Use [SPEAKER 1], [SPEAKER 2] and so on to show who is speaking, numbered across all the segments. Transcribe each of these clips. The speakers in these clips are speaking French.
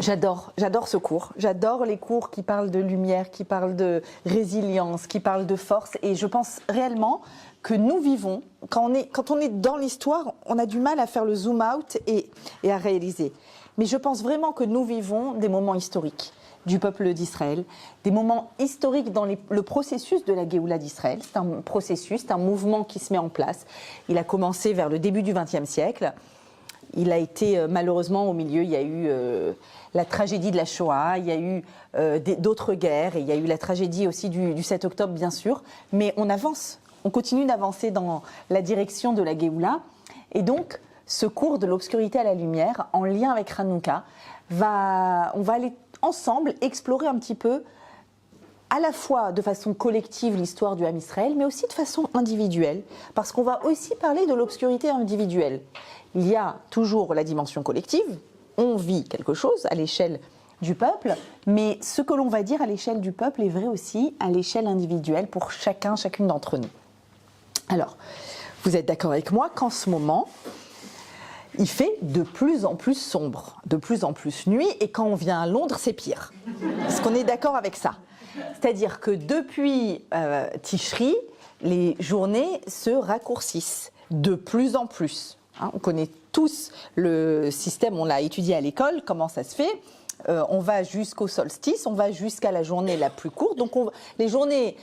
[SPEAKER 1] J'adore ce cours. J'adore les cours qui parlent de lumière, qui parlent de résilience, qui parlent de force. Et je pense réellement que nous vivons, quand on est dans l'histoire, on a du mal à faire le zoom out et à réaliser. Mais je pense vraiment que nous vivons des moments historiques du peuple d'Israël, des moments historiques dans le processus de la Géoula d'Israël. C'est un processus, c'est un mouvement qui se met en place. Il a commencé vers le début du XXe siècle. Il a été, malheureusement, au milieu, il y a eu la tragédie de la Shoah, il y a eu d'autres guerres, et il y a eu la tragédie aussi du 7 octobre, bien sûr. Mais on avance, on continue d'avancer dans la direction de la Géoula. Et donc, ce cours de l'obscurité à la lumière, en lien avec Hanouka, on va aller ensemble explorer un petit peu, à la fois de façon collective, l'histoire du Ham Israël, mais aussi de façon individuelle, parce qu'on va aussi parler de l'obscurité individuelle. Il y a toujours la dimension collective, on vit quelque chose à l'échelle du peuple, mais ce que l'on va dire à l'échelle du peuple est vrai aussi à l'échelle individuelle pour chacune d'entre nous. Alors, vous êtes d'accord avec moi qu'en ce moment, il fait de plus en plus sombre, de plus en plus nuit, et quand on vient à Londres, c'est pire. Est-ce qu'on est d'accord avec ça? C'est-à-dire que depuis Tishri, les journées se raccourcissent de plus en plus. On connaît tous le système, on l'a étudié à l'école, comment ça se fait. On va jusqu'au solstice, on va jusqu'à la journée la plus courte. Donc les journées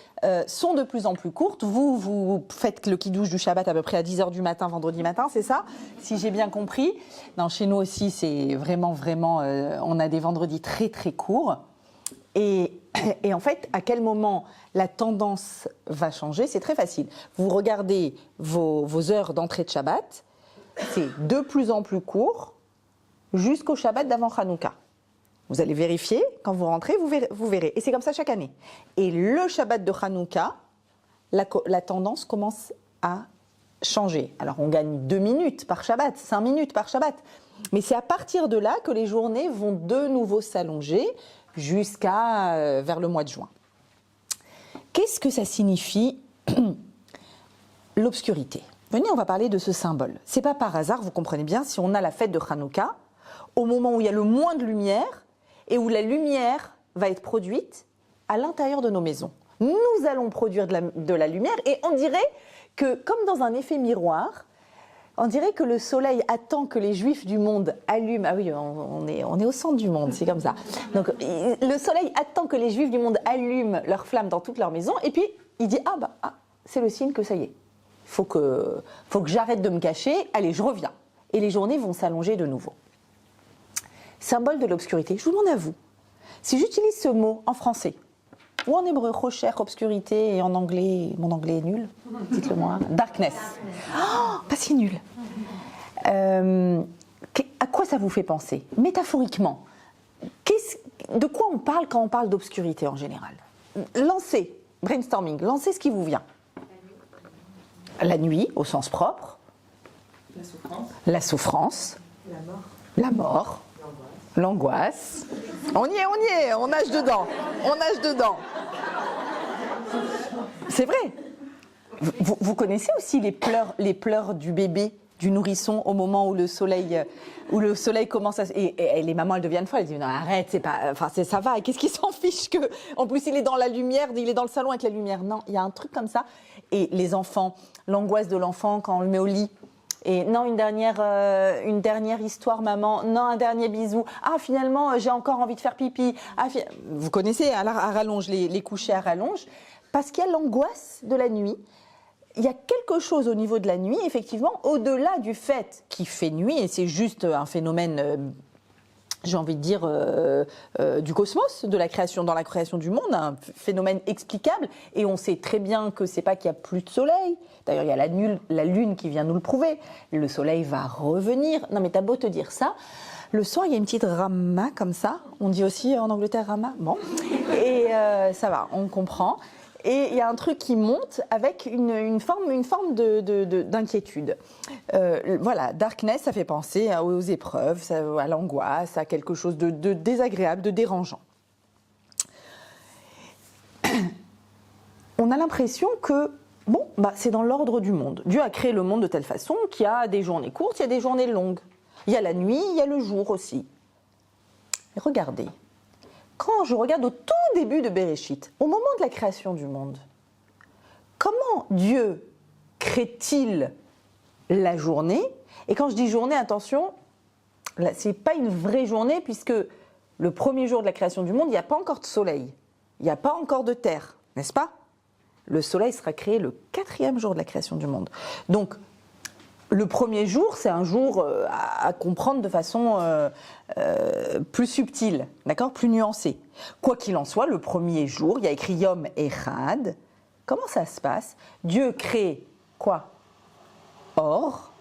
[SPEAKER 1] sont de plus en plus courtes. Vous faites le kidouche du Shabbat à peu près à 10h du matin, vendredi matin, c'est ça? Si j'ai bien compris. Non, chez nous aussi, c'est vraiment, on a des vendredis très, très courts. Et en fait, à quel moment la tendance va changer? C'est très facile. Vous regardez vos heures d'entrée de Shabbat, c'est de plus en plus court jusqu'au Shabbat d'avant Hanouka. Vous allez vérifier, quand vous rentrez, vous verrez. Et c'est comme ça chaque année. Et le Shabbat de Hanouka, la tendance commence à changer. Alors on gagne 2 minutes par Shabbat, 5 minutes par Shabbat. Mais c'est à partir de là que les journées vont de nouveau s'allonger jusqu'à vers le mois de juin. Qu'est-ce que ça signifie l'obscurité? Venez, on va parler de ce symbole. C'est pas par hasard, vous comprenez bien, si on a la fête de Hanouka, au moment où il y a le moins de lumière et où la lumière va être produite à l'intérieur de nos maisons. Nous allons produire de la lumière et on dirait que, comme dans un effet miroir, on dirait que le soleil attend que les juifs du monde allument. Ah oui, on est au centre du monde, c'est comme ça. Donc le soleil attend que les juifs du monde allument leurs flammes dans toutes leurs maisons et puis il dit c'est le signe que ça y est. Faut que j'arrête de me cacher, allez, je reviens. Et les journées vont s'allonger de nouveau. Symbole de l'obscurité, je vous demande à vous, si j'utilise ce mot en français, ou en hébreu, rocher, obscurité, et en anglais, mon anglais est nul, dites-le moi, darkness. Oh, pas si nul. À quoi ça vous fait penser? Métaphoriquement, de quoi on parle quand on parle d'obscurité en général? Lancez, brainstorming, lancez ce qui vous vient. La nuit, au sens propre. La souffrance. La mort. L'angoisse. On y est, on nage dedans. C'est vrai. Vous connaissez aussi les pleurs du bébé, du nourrisson, au moment où le soleil commence à... Et les mamans, elles deviennent folles, elles disent non, arrête, ça va, qu'est-ce qui s'en fiche que... En plus, il est dans la lumière, il est dans le salon avec la lumière. Non, il y a un truc comme ça. Et les enfants, l'angoisse de l'enfant quand on le met au lit. Et non, une dernière histoire, maman. Non, un dernier bisou. Ah, finalement, j'ai encore envie de faire pipi. Ah, vous connaissez à rallonge, les couchers à rallonge. Parce qu'il y a l'angoisse de la nuit. Il y a quelque chose au niveau de la nuit, effectivement, au-delà du fait qu'il fait nuit, et c'est juste un phénomène, j'ai envie de dire, du cosmos, de la création, dans la création du monde, un phénomène explicable, et on sait très bien que c'est pas qu'il y a plus de soleil. D'ailleurs, il y a la lune qui vient nous le prouver. Le soleil va revenir. Non, mais t'as beau te dire ça, le soir, il y a une petite rama comme ça. On dit aussi en Angleterre rama. Bon, et ça va, on comprend. Et il y a un truc qui monte avec une forme d'inquiétude. Voilà, darkness, ça fait penser aux épreuves, à l'angoisse, à quelque chose de désagréable, de dérangeant. On a l'impression que, c'est dans l'ordre du monde. Dieu a créé le monde de telle façon qu'il y a des journées courtes, il y a des journées longues. Il y a la nuit, il y a le jour aussi. Et regardez, quand je regarde au tout début de Bereshit, au moment de la création du monde, comment Dieu crée-t-il la journée? Et quand je dis journée, attention, ce n'est pas une vraie journée puisque le premier jour de la création du monde, il n'y a pas encore de soleil, il n'y a pas encore de terre, n'est-ce pas? Le soleil sera créé le 4e jour de la création du monde. Donc, le premier jour, c'est un jour à comprendre de façon plus subtile, d'accord, plus nuancée. Quoi qu'il en soit, le premier jour, il y a écrit Yom Echad. Comment ça se passe? Dieu crée quoi? Or.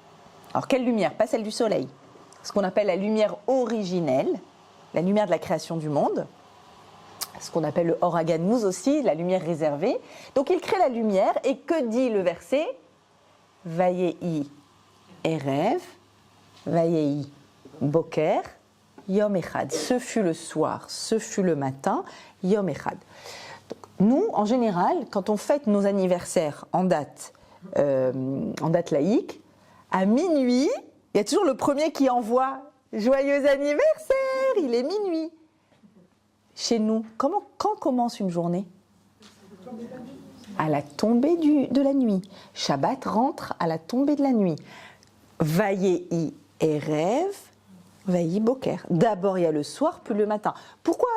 [SPEAKER 1] Alors, quelle lumière? Pas celle du soleil. Ce qu'on appelle la lumière originelle, la lumière de la création du monde. Ce qu'on appelle le Or Haganmuz aussi, la lumière réservée. Donc, il crée la lumière. Et que dit le verset? Vayehi Erev, Vayehi Boker, Yom Echad. Ce fut le soir, ce fut le matin, Yom Echad. Donc, nous, en général, quand on fête nos anniversaires en date laïque, à minuit, il y a toujours le premier qui envoie « Joyeux anniversaire !» Il est minuit. Chez nous, quand commence une journée? À la tombée de la nuit. Shabbat rentre à la tombée de la nuit. Vayehi Erev, Vayehi Boker. D'abord il y a le soir, puis le matin. Pourquoi,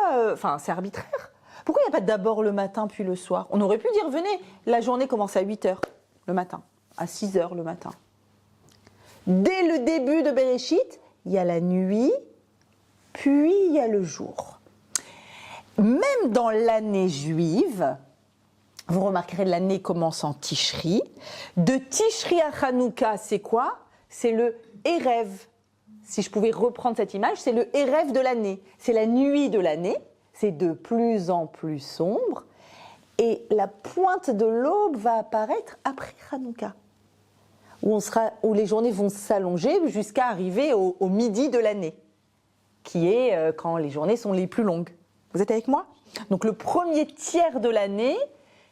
[SPEAKER 1] c'est arbitraire. Pourquoi il n'y a pas d'abord le matin, puis le soir? On aurait pu dire, venez, la journée commence à 8h le matin, à 6h le matin. Dès le début de Bereshit, il y a la nuit, puis il y a le jour. Même dans l'année juive, vous remarquerez, l'année commence en Tishri. De Tishri à Hanouka, c'est quoi? C'est le Erev. Si je pouvais reprendre cette image, c'est le Erev de l'année. C'est la nuit de l'année. C'est de plus en plus sombre. Et la pointe de l'aube va apparaître après Hanouka, où les journées vont s'allonger jusqu'à arriver au midi de l'année, qui est quand les journées sont les plus longues. Vous êtes avec moi? Donc le premier tiers de l'année,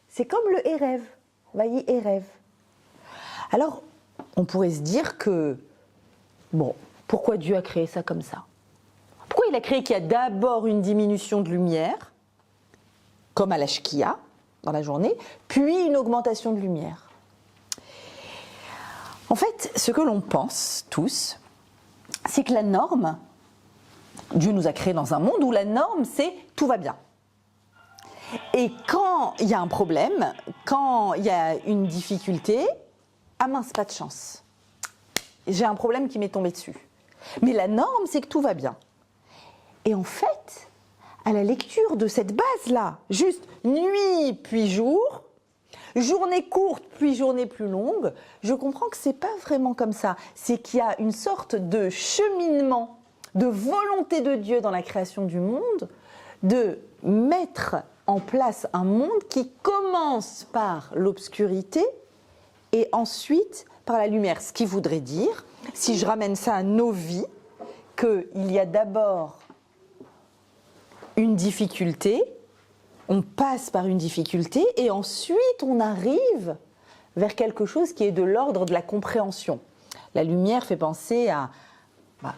[SPEAKER 1] c'est comme le Erev, Vayehi Erev. Alors, on pourrait se dire que, pourquoi Dieu a créé ça comme ça? Pourquoi il a créé qu'il y a d'abord une diminution de lumière, comme à la Shkia, dans la journée, puis une augmentation de lumière? En fait, ce que l'on pense tous, c'est que la norme, Dieu nous a créés dans un monde où la norme, c'est tout va bien. Et quand il y a un problème, quand il y a une difficulté, ah mince, pas de chance. J'ai un problème qui m'est tombé dessus. Mais la norme, c'est que tout va bien. Et en fait, à la lecture de cette base-là, juste nuit puis jour, journée courte puis journée plus longue, je comprends que c'est pas vraiment comme ça. C'est qu'il y a une sorte de cheminement, de volonté de Dieu dans la création du monde, de mettre en place un monde qui commence par l'obscurité et ensuite par la lumière. Ce qui voudrait dire, si je ramène ça à nos vies, qu'il y a d'abord une difficulté, on passe par une difficulté et ensuite on arrive vers quelque chose qui est de l'ordre de la compréhension. La lumière fait penser à,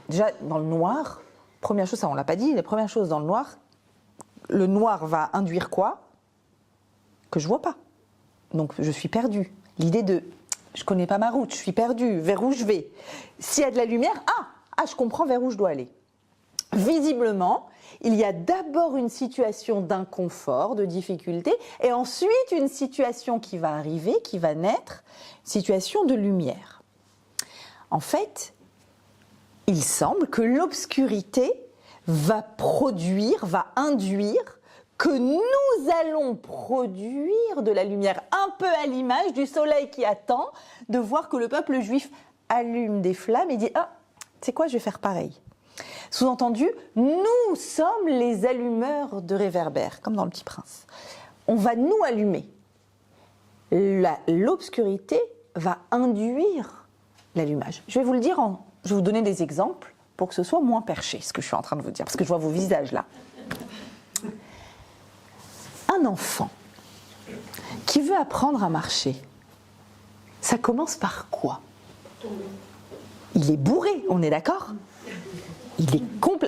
[SPEAKER 1] déjà dans le noir, première chose, ça on ne l'a pas dit, la première chose dans le noir va induire quoi? Que je ne vois pas. Donc je suis perdue. L'idée de, je ne connais pas ma route, je suis perdue, vers où je vais. S'il y a de la lumière, je comprends vers où je dois aller. Visiblement, il y a d'abord une situation d'inconfort, de difficulté, et ensuite une situation qui va arriver, qui va naître, une situation de lumière. En fait, il semble que l'obscurité va produire, va induire que nous allons produire de la lumière, un peu à l'image du soleil qui attend de voir que le peuple juif allume des flammes et dit « Ah, tu sais quoi, je vais faire pareil ». Sous-entendu, nous sommes les allumeurs de réverbères, comme dans Le Petit Prince. On va nous allumer. L'obscurité va induire l'allumage. Je vais vous le dire, je vais vous donner des exemples pour que ce soit moins perché, ce que je suis en train de vous dire, parce que je vois vos visages là. Un enfant qui veut apprendre à marcher, ça commence par quoi? Il est bourré, on est d'accord? Il est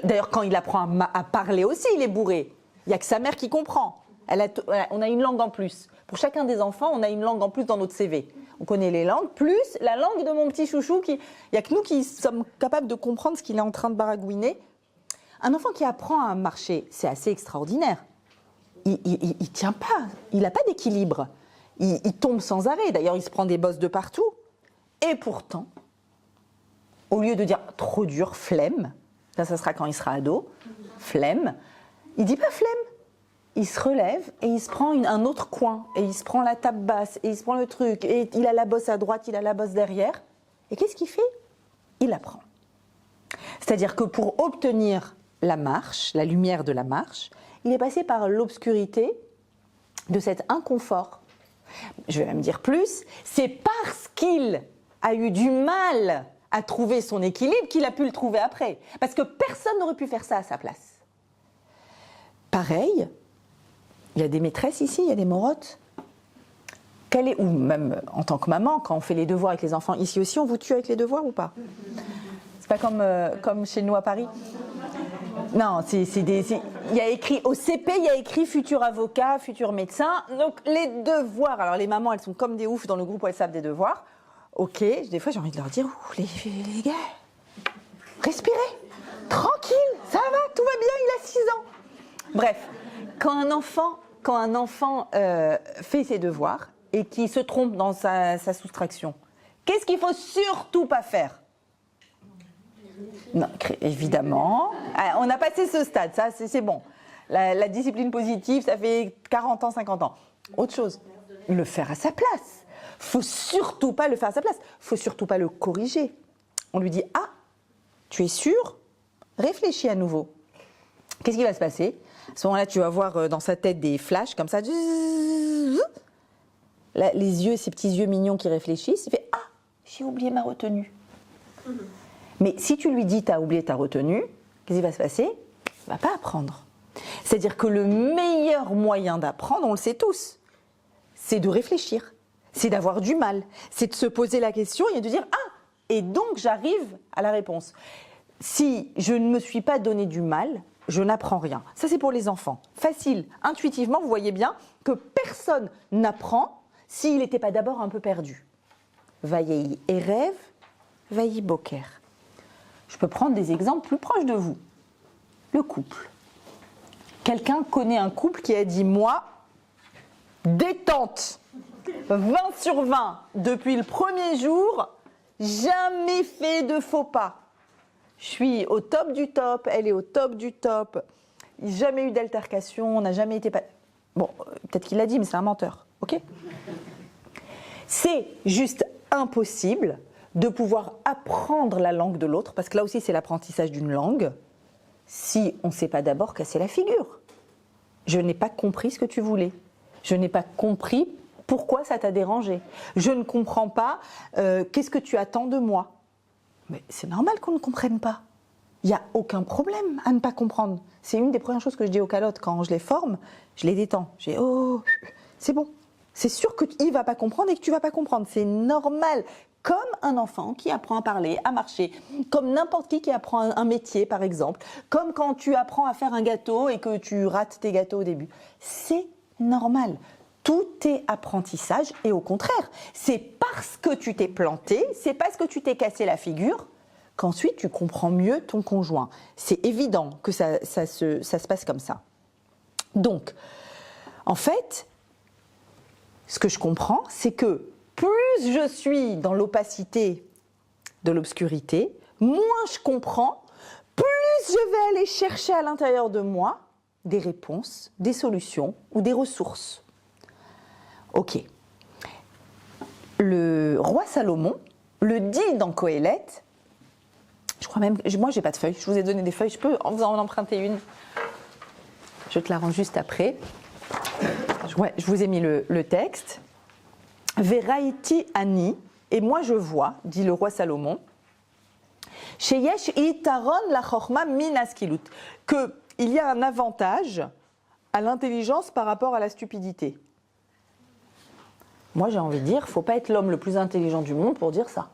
[SPEAKER 1] D'ailleurs, quand il apprend à parler aussi, il est bourré. Il n'y a que sa mère qui comprend. On a une langue en plus. Pour chacun des enfants, on a une langue en plus dans notre CV. On connaît les langues, plus la langue de mon petit chouchou. Il n'y a que nous qui sommes capables de comprendre ce qu'il est en train de baragouiner. Un enfant qui apprend à marcher, c'est assez extraordinaire. Il tient pas, il n'a pas d'équilibre. Il tombe sans arrêt. D'ailleurs, il se prend des bosses de partout. Et pourtant, au lieu de dire trop dur, flemme, ça sera quand il sera ado, flemme, il dit pas flemme. Il se relève et il se prend un autre coin. Et il se prend la table basse et il se prend le truc. Et il a la bosse à droite, il a la bosse derrière. Et qu'est-ce qu'il fait? Il apprend. C'est-à-dire que pour obtenir la marche, la lumière de la marche, il est passé par l'obscurité de cet inconfort. Je vais même dire plus, c'est parce qu'il a eu du mal à trouver son équilibre qu'il a pu le trouver après. Parce que personne n'aurait pu faire ça à sa place. Pareil, il y a des maîtresses ici, il y a des morottes. Ou même en tant que maman, quand on fait les devoirs avec les enfants, ici aussi, on vous tue avec les devoirs ou pas? C'est pas comme chez nous à Paris? Non, il y a écrit au CP, il y a écrit futur avocat, futur médecin. Donc les devoirs, alors les mamans, elles sont comme des oufs dans le groupe où elles savent des devoirs. Ok, des fois j'ai envie de leur dire, les gars, respirez, tranquille, ça va, tout va bien, il a 6 ans. Bref, quand un enfant fait ses devoirs et qu'il se trompe dans sa soustraction, qu'est-ce qu'il faut surtout pas faire? Non, évidemment. On a passé ce stade, ça c'est bon. La discipline positive, ça fait 40 ans, 50 ans. Autre chose, le faire à sa place. Faut surtout pas le faire à sa place. Faut surtout pas le corriger. On lui dit, ah, tu es sûr? Réfléchis à nouveau. Qu'est-ce qui va se passer? À ce moment-là, tu vas voir dans sa tête des flashs comme ça. Là, les yeux, ces petits yeux mignons qui réfléchissent. Il fait, ah, j'ai oublié ma retenue. Mais si tu lui dis t'as oublié ta retenue, qu'est-ce qui va se passer? Il ne va pas apprendre. C'est-à-dire que le meilleur moyen d'apprendre, on le sait tous, c'est de réfléchir, c'est d'avoir du mal, c'est de se poser la question et de dire ah, et donc j'arrive à la réponse. Si je ne me suis pas donné du mal, je n'apprends rien. Ça c'est pour les enfants. Facile, intuitivement, vous voyez bien que personne n'apprend s'il n'était pas d'abord un peu perdu. Vayehi Erev, Vayehi Boker. Je peux prendre des exemples plus proches de vous. Le couple. Quelqu'un connaît un couple qui a dit, moi, détente, 20 sur 20, depuis le premier jour, jamais fait de faux pas. Je suis au top du top, elle est au top du top, jamais eu d'altercation, on n'a jamais été... Bon, peut-être qu'il l'a dit, mais c'est un menteur, ok? C'est juste impossible de pouvoir apprendre la langue de l'autre, parce que là aussi c'est l'apprentissage d'une langue, si on ne s'est pas d'abord cassé la figure. Je n'ai pas compris ce que tu voulais. Je n'ai pas compris pourquoi ça t'a dérangé. Je ne comprends pas qu'est-ce que tu attends de moi. Mais c'est normal qu'on ne comprenne pas. Il n'y a aucun problème à ne pas comprendre. C'est une des premières choses que je dis aux calottes quand je les forme, je les détends. Je dis, oh, c'est bon. C'est sûr qu'il ne va pas comprendre et que tu ne vas pas comprendre. C'est normal. Comme un enfant qui apprend à parler, à marcher, comme n'importe qui apprend un métier par exemple, comme quand tu apprends à faire un gâteau et que tu rates tes gâteaux au début. C'est normal. Tout est apprentissage et au contraire, c'est parce que tu t'es planté, c'est parce que tu t'es cassé la figure qu'ensuite tu comprends mieux ton conjoint. C'est évident que ça se passe comme ça. Donc, en fait, ce que je comprends, c'est que plus je suis dans l'opacité de l'obscurité, moins je comprends, plus je vais aller chercher à l'intérieur de moi des réponses, des solutions ou des ressources. Ok. Le roi Salomon le dit dans Qoéleth, je crois même, moi j'ai pas de feuilles, je vous ai donné des feuilles, je peux vous en emprunter une. Je te la rends juste après. Ouais, je vous ai mis le texte. Veraiti ani, et moi je vois, dit le roi Salomon, sheyesh itaron la chorma minaskilut, qu'il y a un avantage à l'intelligence par rapport à la stupidité. Moi j'ai envie de dire, faut pas être l'homme le plus intelligent du monde pour dire ça.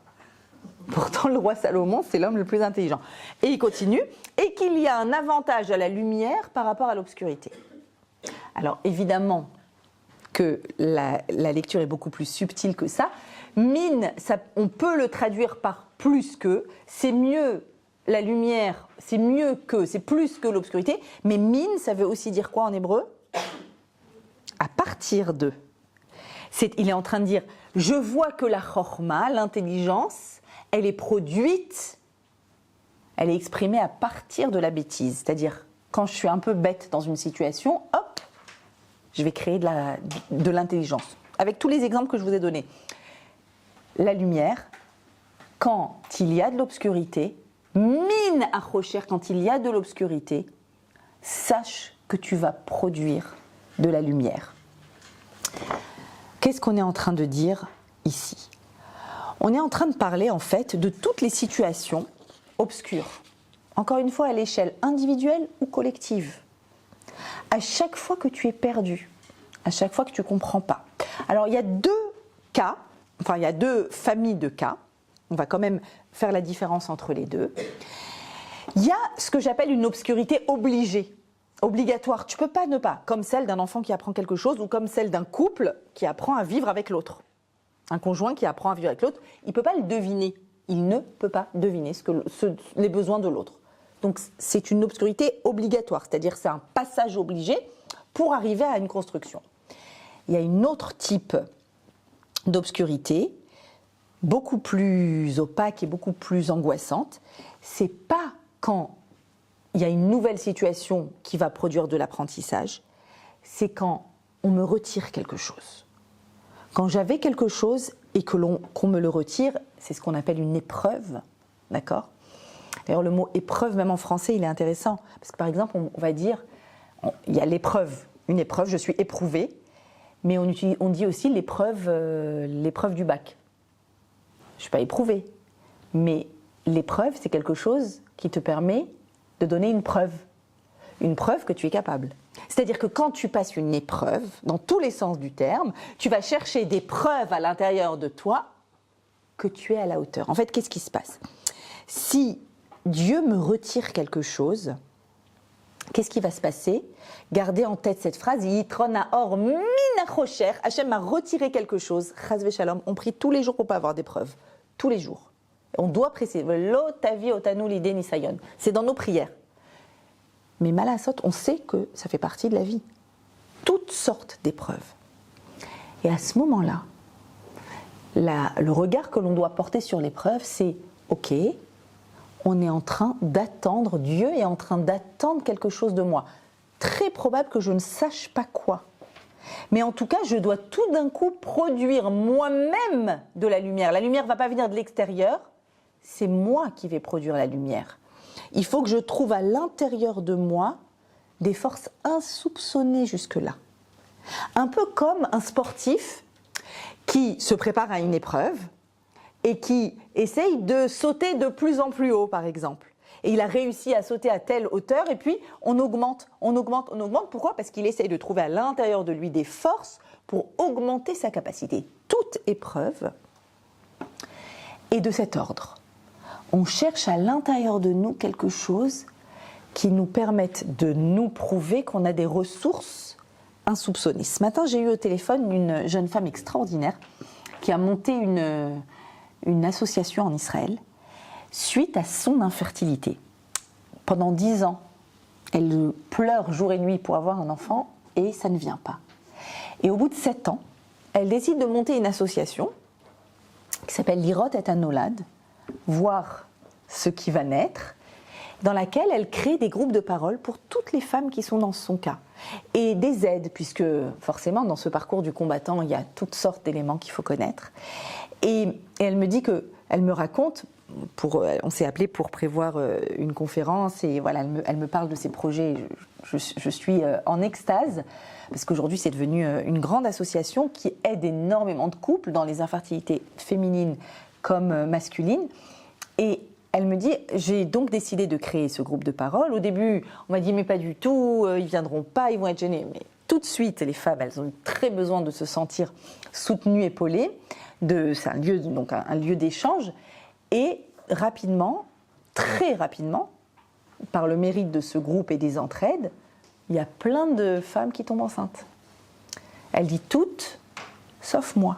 [SPEAKER 1] Pourtant, le roi Salomon, c'est l'homme le plus intelligent. Et il continue, et qu'il y a un avantage à la lumière par rapport à l'obscurité. Alors, évidemment que la lecture est beaucoup plus subtile que ça. Mine, on peut le traduire par plus que, c'est mieux la lumière, c'est mieux que, c'est plus que l'obscurité. Mais mine, ça veut aussi dire quoi en hébreu? À partir de. Il est en train de dire, je vois que la chorma, l'intelligence, elle est produite, elle est exprimée à partir de la bêtise. C'est-à-dire, quand je suis un peu bête dans une situation, hop, je vais créer de l'intelligence. Avec tous les exemples que je vous ai donnés. La lumière, quand il y a de l'obscurité, mine à rocher, quand il y a de l'obscurité, sache que tu vas produire de la lumière. Qu'est-ce qu'on est en train de dire ici? On est en train de parler en fait de toutes les situations obscures. Encore une fois, à l'échelle individuelle ou collective. À chaque fois que tu es perdu, à chaque fois que tu ne comprends pas. Alors, il y a deux cas, enfin, il y a deux familles de cas. On va quand même faire la différence entre les deux. Il y a ce que j'appelle une obscurité obligée, obligatoire. Tu ne peux pas ne pas, comme celle d'un enfant qui apprend quelque chose ou comme celle d'un couple qui apprend à vivre avec l'autre. Un conjoint qui apprend à vivre avec l'autre, il ne peut pas le deviner. Il ne peut pas deviner les besoins de l'autre. Donc c'est une obscurité obligatoire, c'est-à-dire c'est un passage obligé pour arriver à une construction. Il y a une autre type d'obscurité, beaucoup plus opaque et beaucoup plus angoissante. C'est pas quand il y a une nouvelle situation qui va produire de l'apprentissage, c'est quand on me retire quelque chose. Quand j'avais quelque chose et qu'on me le retire, c'est ce qu'on appelle une épreuve, d'accord ? D'ailleurs, le mot épreuve, même en français, il est intéressant. Parce que par exemple, on va dire, il y a l'épreuve, une épreuve, je suis éprouvé, mais on dit aussi l'épreuve du bac. Je ne suis pas éprouvée, mais l'épreuve, c'est quelque chose qui te permet de donner une preuve que tu es capable. C'est-à-dire que quand tu passes une épreuve, dans tous les sens du terme, tu vas chercher des preuves à l'intérieur de toi que tu es à la hauteur. En fait, qu'est-ce qui se passe ? Si Dieu me retire quelque chose, qu'est-ce qui va se passer ? Gardez en tête cette phrase, Yitron Haor min hachocher, Hachem m'a retiré quelque chose, Chas v'shalom, on prie tous les jours pour ne pas avoir d'épreuves, tous les jours. On doit préciser, Lo tavi otanu lide nisayon, c'est dans nos prières. Mais malasot, on sait que ça fait partie de la vie. Toutes sortes d'épreuves. Et à ce moment-là, le regard que l'on doit porter sur l'épreuve, c'est ok, on est en train d'attendre, Dieu est en train d'attendre quelque chose de moi. Très probable que je ne sache pas quoi. Mais en tout cas, je dois tout d'un coup produire moi-même de la lumière. La lumière ne va pas venir de l'extérieur, c'est moi qui vais produire la lumière. Il faut que je trouve à l'intérieur de moi des forces insoupçonnées jusque-là. Un peu comme un sportif qui se prépare à une épreuve et qui essaye de sauter de plus en plus haut, par exemple. Et il a réussi à sauter à telle hauteur et puis on augmente. Pourquoi ? Parce qu'il essaye de trouver à l'intérieur de lui des forces pour augmenter sa capacité. Toute épreuve est de cet ordre. On cherche à l'intérieur de nous quelque chose qui nous permette de nous prouver qu'on a des ressources insoupçonnées. Ce matin, j'ai eu au téléphone une jeune femme extraordinaire qui a monté une association en Israël suite à son infertilité. Pendant 10 ans, elle pleure jour et nuit pour avoir un enfant et ça ne vient pas. Et au bout de 7 ans, elle décide de monter une association qui s'appelle Lirot et Hanolad, voir ce qui va naître, dans laquelle elle crée des groupes de parole pour toutes les femmes qui sont dans son cas. Et des aides, puisque forcément dans ce parcours du combattant, il y a toutes sortes d'éléments qu'il faut connaître. Et elle me dit elle me raconte, on s'est appelé pour prévoir une conférence, et voilà, elle me parle de ses projets. Je suis en extase, parce qu'aujourd'hui c'est devenu une grande association qui aide énormément de couples dans les infertilités féminines comme masculines. Et elle me dit, j'ai donc décidé de créer ce groupe de parole. Au début, on m'a dit, mais pas du tout, ils viendront pas, ils vont être gênés. Mais tout de suite, les femmes, elles ont eu très besoin de se sentir soutenues, épaulées. C'est un lieu d'échange. Et rapidement, très rapidement, par le mérite de ce groupe et des entraides, il y a plein de femmes qui tombent enceintes. Elle dit toutes, sauf moi.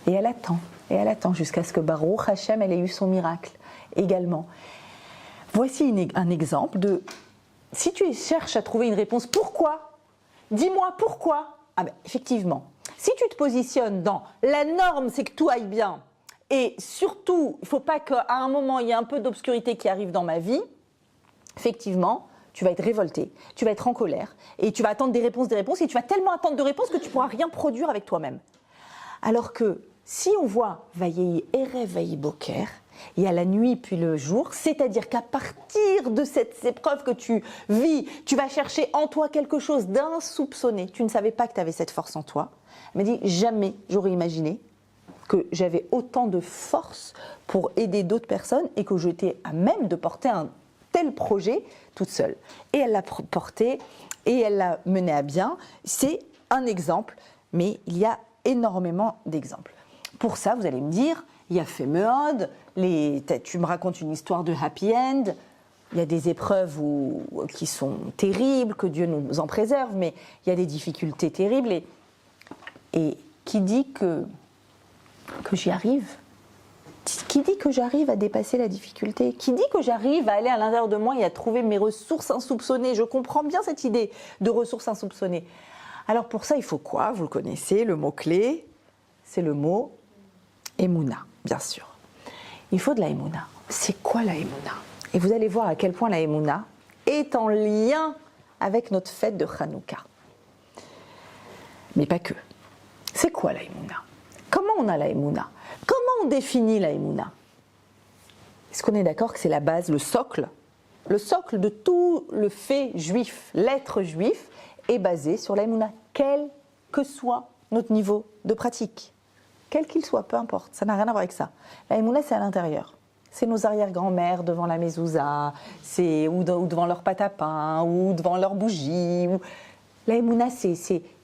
[SPEAKER 1] Et elle attend jusqu'à ce que Baruch Hashem, elle ait eu son miracle également. Voici un exemple de, si tu cherches à trouver une réponse, pourquoi ? Dis-moi pourquoi ? Ah ben, effectivement, si tu te positionnes dans la norme, c'est que tout aille bien, et surtout, il ne faut pas qu'à un moment, il y ait un peu d'obscurité qui arrive dans ma vie, effectivement, tu vas être révolté, tu vas être en colère, et tu vas attendre des réponses, et tu vas tellement attendre de réponses que tu ne pourras rien produire avec toi-même. Alors que, si on voit « Vayehi erev vayehi boker », il y a la nuit puis le jour, c'est-à-dire qu'à partir de cette épreuve que tu vis, tu vas chercher en toi quelque chose d'insoupçonné. Tu ne savais pas que tu avais cette force en toi. Elle m'a dit, jamais j'aurais imaginé que j'avais autant de force pour aider d'autres personnes et que j'étais à même de porter un tel projet toute seule. Et elle l'a porté et elle l'a mené à bien. C'est un exemple, mais il y a énormément d'exemples. Pour ça, vous allez me dire, il y a Féméode, tu me racontes une histoire de happy end, il y a des épreuves qui sont terribles, que Dieu nous en préserve, mais il y a des difficultés terribles. Et qui dit que j'y arrive ? Qui dit que j'arrive à dépasser la difficulté ? Qui dit que j'arrive à aller à l'intérieur de moi et à trouver mes ressources insoupçonnées ? Je comprends bien cette idée de ressources insoupçonnées. Alors pour ça, il faut quoi ? Vous le connaissez, le mot-clé, c'est le mot Emouna, bien sûr. Il faut de la Emouna. C'est quoi la Emouna ? Et vous allez voir à quel point la Emouna est en lien avec notre fête de Hanouka. Mais pas que. C'est quoi la Emouna ? Comment on a la Emouna ? Comment on définit la Emouna ? Est-ce qu'on est d'accord que c'est la base, le socle de tout le fait juif, l'être juif, est basé sur la Emouna, quel que soit notre niveau de pratique. Quel qu'il soit, peu importe, ça n'a rien à voir avec ça. La Emouna, c'est à l'intérieur. C'est nos arrière-grand-mères devant la mezouza, ou devant leur pâte à pain, ou devant leur bougie. La Emouna,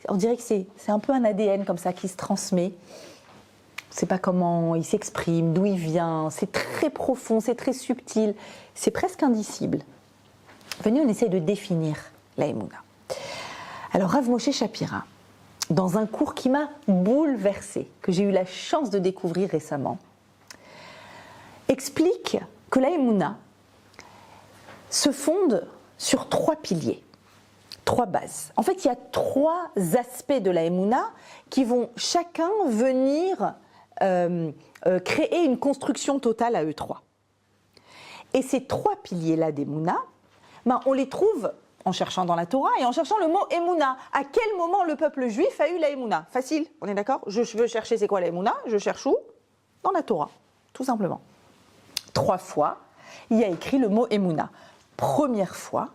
[SPEAKER 1] on dirait que c'est un peu un ADN comme ça qui se transmet. On ne sait pas comment il s'exprime, d'où il vient. C'est très profond, c'est très subtil. C'est presque indicible. Venez, on essaye de définir la Emouna. Alors, Rav Moshe Shapira, dans un cours qui m'a bouleversée, que j'ai eu la chance de découvrir récemment, explique que la Emouna se fonde sur 3 piliers, 3 bases. En fait, il y a 3 aspects de la Emouna qui vont chacun venir créer une construction totale à eux 3. Et ces 3 piliers-là d'Emouna, on les trouve en cherchant dans la Torah et en cherchant le mot Emouna. À quel moment le peuple juif a eu la Emouna ? Facile, on est d'accord ? Je veux chercher c'est quoi la Emouna ? Je cherche où ? Dans la Torah, tout simplement. 3 fois, il y a écrit le mot Emouna. Première fois,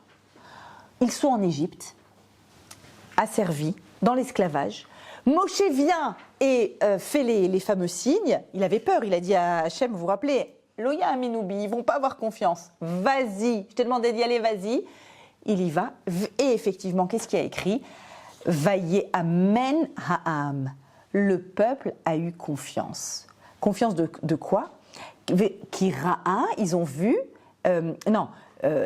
[SPEAKER 1] ils sont en Égypte, asservis, dans l'esclavage. Moshe vient et fait les fameux signes. Il avait peur, il a dit à Hachem, vous vous rappelez, Loya Aminoubi, ils ne vont pas avoir confiance. Vas-y, je t'ai demandé d'y aller, vas-y. Il y va, et effectivement, qu'est-ce qu'il y a écrit ? Vaye amen ha'am. Le peuple a eu confiance. Confiance de quoi ? Qui ra'a, ils ont vu,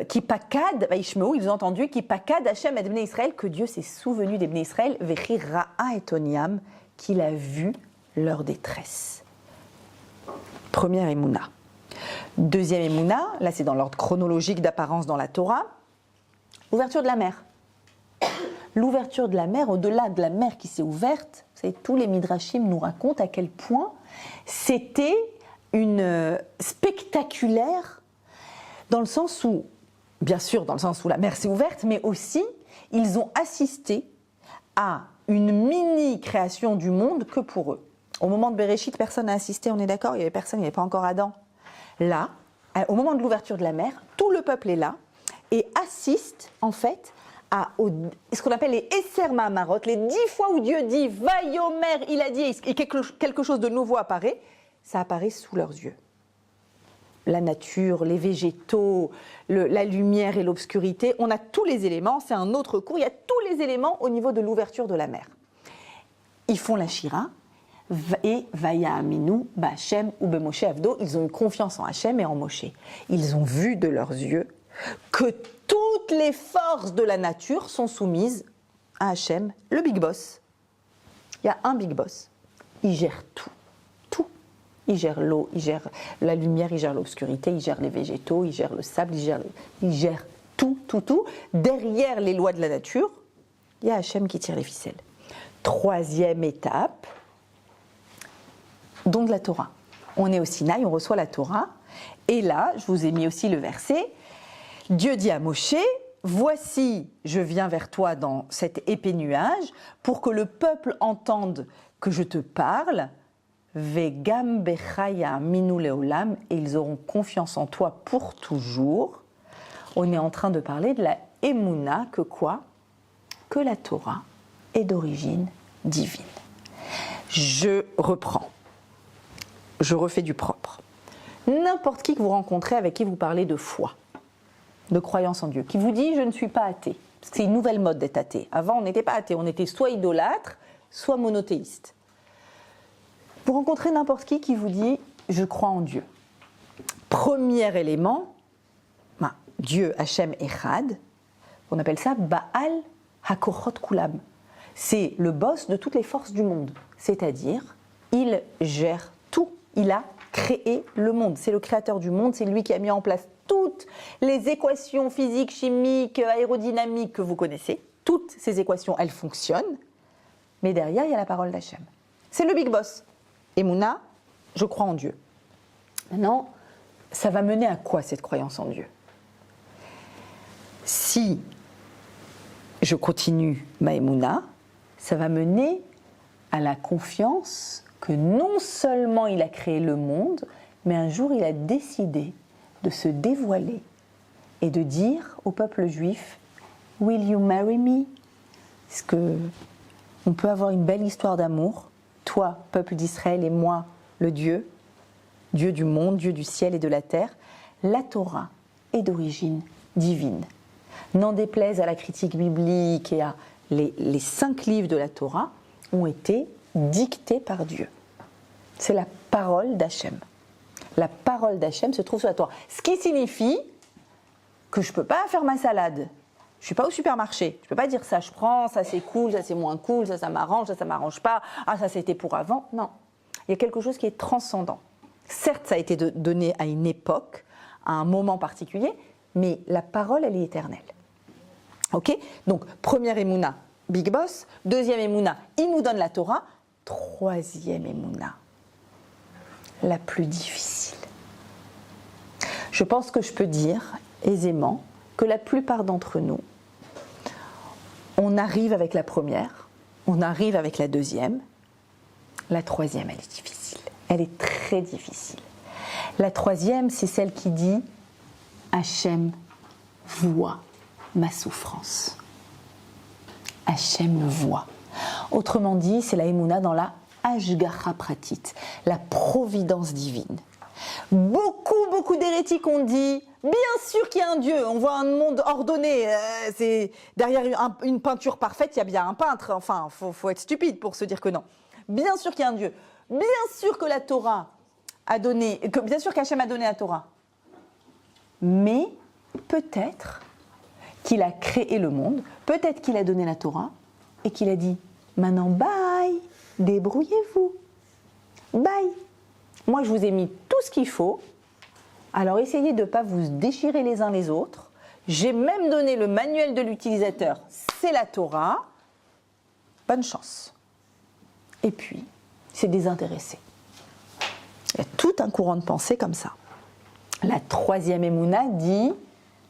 [SPEAKER 1] qui pakad, ils ont entendu, qui pakad Hachem et Bnei Israël, que Dieu s'est souvenu des Bnei Israël, vechi ra'a et oniam, qu'il a vu leur détresse. Première Emouna. Deuxième Emouna, là c'est dans l'ordre chronologique d'apparence dans la Torah, l'ouverture de la mer. L'ouverture de la mer, au-delà de la mer qui s'est ouverte, vous savez, tous les Midrashim nous racontent à quel point c'était une spectaculaire, dans le sens où, bien sûr, dans le sens où la mer s'est ouverte, mais aussi, ils ont assisté à une mini-création du monde que pour eux. Au moment de Bereshit, personne n'a assisté, on est d'accord ? Il n'y avait personne, il n'y avait pas encore Adam. Là, au moment de l'ouverture de la mer, tout le peuple est là et assiste, en fait, à ce qu'on appelle les Esser Mahamarot, les 10 fois où Dieu dit « Vayomer », il a dit, et quelque chose de nouveau apparaît, ça apparaît sous leurs yeux. La nature, les végétaux, la lumière et l'obscurité, on a tous les éléments, c'est un autre cours, il y a tous les éléments au niveau de l'ouverture de la mer. Ils font la Shira, et Vaya'aminu b'Hashem ou b'Moshe Avdo. Ils ont eu confiance en Hachem et en Moshe. Ils ont vu de leurs yeux que toutes les forces de la nature sont soumises à Hachem, le big boss. Il y a un big boss. Il gère tout. Tout. Il gère l'eau, il gère la lumière, il gère l'obscurité, il gère les végétaux, il gère le sable, il gère tout, tout, tout. Derrière les lois de la nature, il y a Hachem qui tire les ficelles. Troisième étape, don de la Torah. On est au Sinaï, on reçoit la Torah. Et là, je vous ai mis aussi le verset. Dieu dit à Moshe, voici, je viens vers toi dans cet épais nuage pour que le peuple entende que je te parle. Vegam bechaya minu leolam, et ils auront confiance en toi pour toujours. On est en train de parler de la Emouna, que quoi? Que la Torah est d'origine divine. Je reprends. Je refais du propre. N'importe qui que vous rencontrez, avec qui vous parlez de foi, de croyance en Dieu, qui vous dit « je ne suis pas athée », parce que c'est une nouvelle mode d'être athée. Avant, on n'était pas athée, on était soit idolâtre, soit monothéiste. Vous rencontrez n'importe qui vous dit « je crois en Dieu ». Premier élément, Dieu, Hachem Echad, on appelle ça Baal HaKochot Kulam. C'est le boss de toutes les forces du monde, c'est-à-dire il gère tout, il a créé le monde, c'est le créateur du monde, c'est lui qui a mis en place toutes les équations physiques, chimiques, aérodynamiques que vous connaissez. Toutes ces équations, elles fonctionnent, mais derrière, il y a la parole d'Hachem. C'est le big boss. Emouna, je crois en Dieu. Maintenant, ça va mener à quoi cette croyance en Dieu? Si je continue ma Emouna, ça va mener à la confiance que non seulement il a créé le monde, mais un jour il a décidé de se dévoiler et de dire au peuple juif « Will you marry me ?» Est-ce qu'on peut avoir une belle histoire d'amour, toi, peuple d'Israël, et moi, le Dieu, Dieu du monde, Dieu du ciel et de la terre. La Torah est d'origine divine. N'en déplaise à la critique biblique et à les 5 livres de la Torah ont été dictés par Dieu. C'est la parole d'Hachem. La parole d'Hachem se trouve sur la Torah. Ce qui signifie que je ne peux pas faire ma salade. Je ne suis pas au supermarché. Je ne peux pas dire ça je prends, ça c'est cool, ça c'est moins cool, ça m'arrange, ça m'arrange pas. Ah, ça c'était pour avant. Non. Il y a quelque chose qui est transcendant. Certes, ça a été donné à une époque, à un moment particulier, mais la parole, elle est éternelle. Ok? Donc, première Emouna, Big Boss. Deuxième Emouna, il nous donne la Torah. Troisième Emouna, la plus difficile. Je pense que je peux dire aisément que la plupart d'entre nous, on arrive avec la première, on arrive avec la deuxième. La troisième, elle est difficile. Elle est très difficile. La troisième, c'est celle qui dit « Hachem voit ma souffrance. Hachem voit. » Autrement dit, c'est la Emouna dans la Hashgacha Pratit, la providence divine. Beaucoup d'hérétiques ont dit « Bien sûr qu'il y a un Dieu, on voit un monde ordonné, derrière une peinture parfaite, il y a bien un peintre. Enfin, faut être stupide pour se dire que non. Bien sûr qu'il y a un Dieu. Bien sûr que la Torah a donné, bien sûr qu'Hachem a donné la Torah. Mais peut-être qu'il a créé le monde, peut-être qu'il a donné la Torah et qu'il a dit « Maintenant, bye, débrouillez-vous. Bye. Moi, je vous ai mis tout ce qu'il faut. Alors, essayez de ne pas vous déchirer les uns les autres. J'ai même donné le manuel de l'utilisateur. C'est la Torah. Bonne chance. » Et puis, c'est désintéressé. Il y a tout un courant de pensée comme ça. La troisième Emouna dit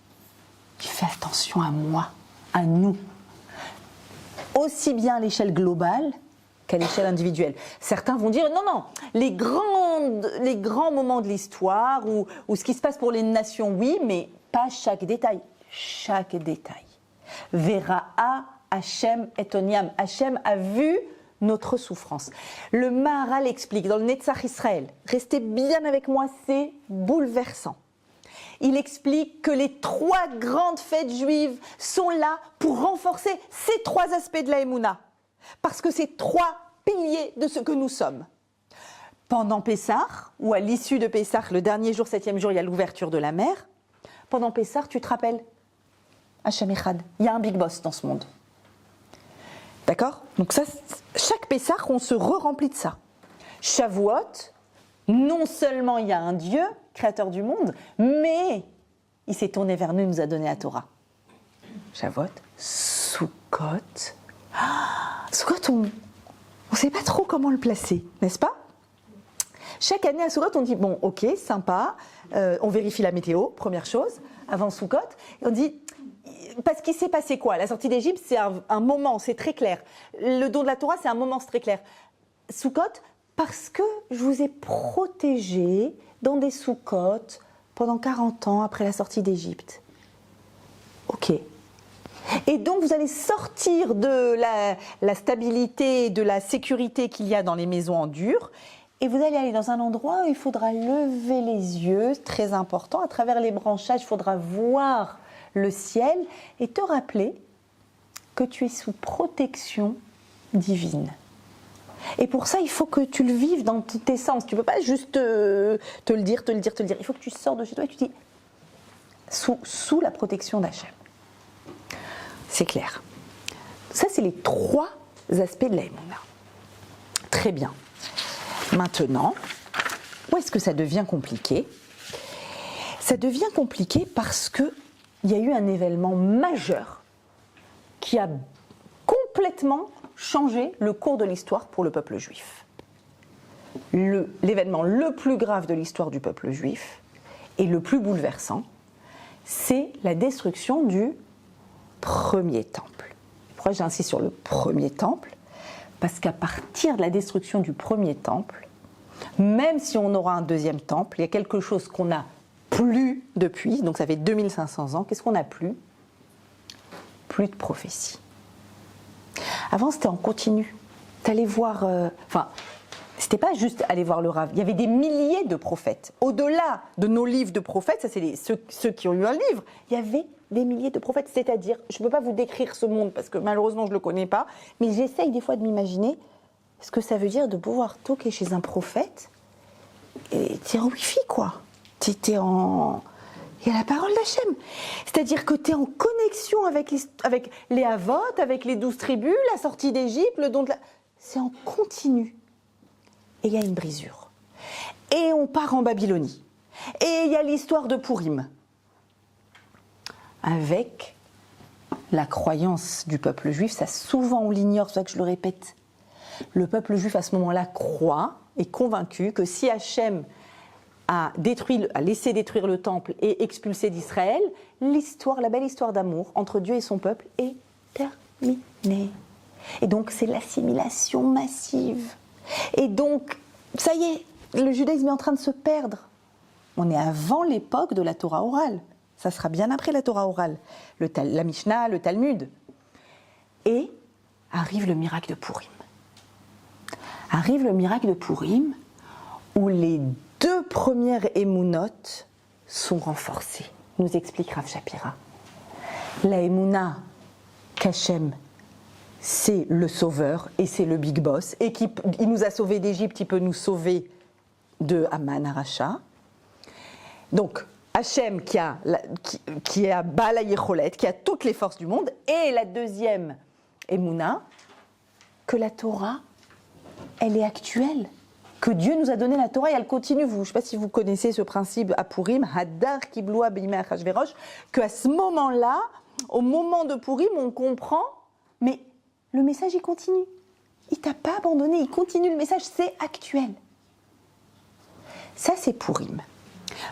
[SPEAKER 1] « Fais attention à moi, à nous. » Aussi bien à l'échelle globale qu'à l'échelle individuelle. Certains vont dire non, les grands moments de l'histoire ou ce qui se passe pour les nations, oui, mais pas chaque détail. Chaque détail. Vera'a Hachem et Onyam. Hachem a vu notre souffrance. Le Maharal explique dans le Netzach Israël, restez bien avec moi, c'est bouleversant. Il explique que les 3 grandes fêtes juives sont là pour renforcer ces 3 aspects de la Emouna. Parce que ces 3 pilier de ce que nous sommes. Pendant Pessah, ou à l'issue de Pessah, le dernier jour, 7e jour, il y a l'ouverture de la mer. Pendant Pessah, tu te rappelles, Hachem Echad, il y a un big boss dans ce monde. D'accord? Donc ça, chaque Pessah, on se re-remplit de ça. Shavuot, non seulement il y a un Dieu, créateur du monde, mais il s'est tourné vers nous et nous a donné la Torah. Shavuot, Sukkot. Sukkot, on ne sait pas trop comment le placer, n'est-ce pas? Chaque année à Sukkot, on dit, bon, ok, sympa, on vérifie la météo, première chose, avant Sukkot, et on dit, parce qu'il s'est passé quoi? La sortie d'Égypte, c'est un moment, c'est très clair. Le don de la Torah, c'est un moment, c'est très clair. Sukkot, parce que je vous ai protégé dans des Sukkot pendant 40 ans après la sortie d'Égypte. Ok. Et donc, vous allez sortir de la stabilité, de la sécurité qu'il y a dans les maisons en dur, et vous allez aller dans un endroit où il faudra lever les yeux, très important, à travers les branchages, il faudra voir le ciel et te rappeler que tu es sous protection divine. Et pour ça, il faut que tu le vives dans tes sens. Tu ne peux pas juste te le dire. Il faut que tu sors de chez toi et tu dis sous la protection d'Hachem. C'est clair. Ça, c'est les 3 aspects de la Emouna. Très bien. Maintenant, où est-ce que ça devient compliqué? Ça devient compliqué parce qu'il y a eu un événement majeur qui a complètement changé le cours de l'histoire pour le peuple juif. L'événement le plus grave de l'histoire du peuple juif et le plus bouleversant, c'est la destruction du premier temple. Pourquoi j'insiste sur le premier temple? Parce qu'à partir de la destruction du premier temple, même si on aura un deuxième temple, il y a quelque chose qu'on n'a plus depuis, donc ça fait 2500 ans, qu'est-ce qu'on n'a plus? Plus de prophétie. Avant, c'était en continu. T'allais voir... c'était pas juste aller voir le Rav. Il y avait des milliers de prophètes. Au-delà de nos livres de prophètes, ça c'est ceux qui ont eu un livre, il y avait des milliers de prophètes. C'est-à-dire, je ne peux pas vous décrire ce monde parce que malheureusement je ne le connais pas, mais j'essaye des fois de m'imaginer ce que ça veut dire de pouvoir toquer chez un prophète et t'es en wifi quoi. T'es en... Il y a la parole d'Hachem. C'est-à-dire que tu es en connexion avec les Havot, avec les 12 tribus, la sortie d'Égypte, le don de la... C'est en continu. Et il y a une brisure. Et on part en Babylonie. Et il y a l'histoire de Pourim. Avec la croyance du peuple juif, ça souvent on l'ignore, c'est pour ça que je le répète. Le peuple juif à ce moment-là croit, est convaincu que si Hachem a laissé détruire le temple et expulsé d'Israël, la belle histoire d'amour entre Dieu et son peuple est terminée. Et donc c'est l'assimilation massive. Et donc, ça y est, le judaïsme est en train de se perdre. On est avant l'époque de la Torah orale. Ça sera bien après la Torah orale. La Mishnah, le Talmud. Et arrive le miracle de Pourim. Arrive le miracle de Pourim où les 2 premières émounotes sont renforcées. Nous explique Rav Shapira. La émouna qu'Hachem, c'est le sauveur et c'est le big boss. Et il nous a sauvés d'Égypte, il peut nous sauver de Haman Aracha. Donc, Hachem qui a Baal HaYecholet, qui a toutes les forces du monde. Et la deuxième émouna, que la Torah, elle est actuelle. Que Dieu nous a donné la Torah et elle continue. Je ne sais pas si vous connaissez ce principe à Pourim, Hadar Kibloua Beimei Achashverosh, qu'à ce moment-là, au moment de Pourim, on comprend, mais le message, il continue. Il ne t'a pas abandonné, il continue le message, c'est actuel. Ça, c'est Pourim.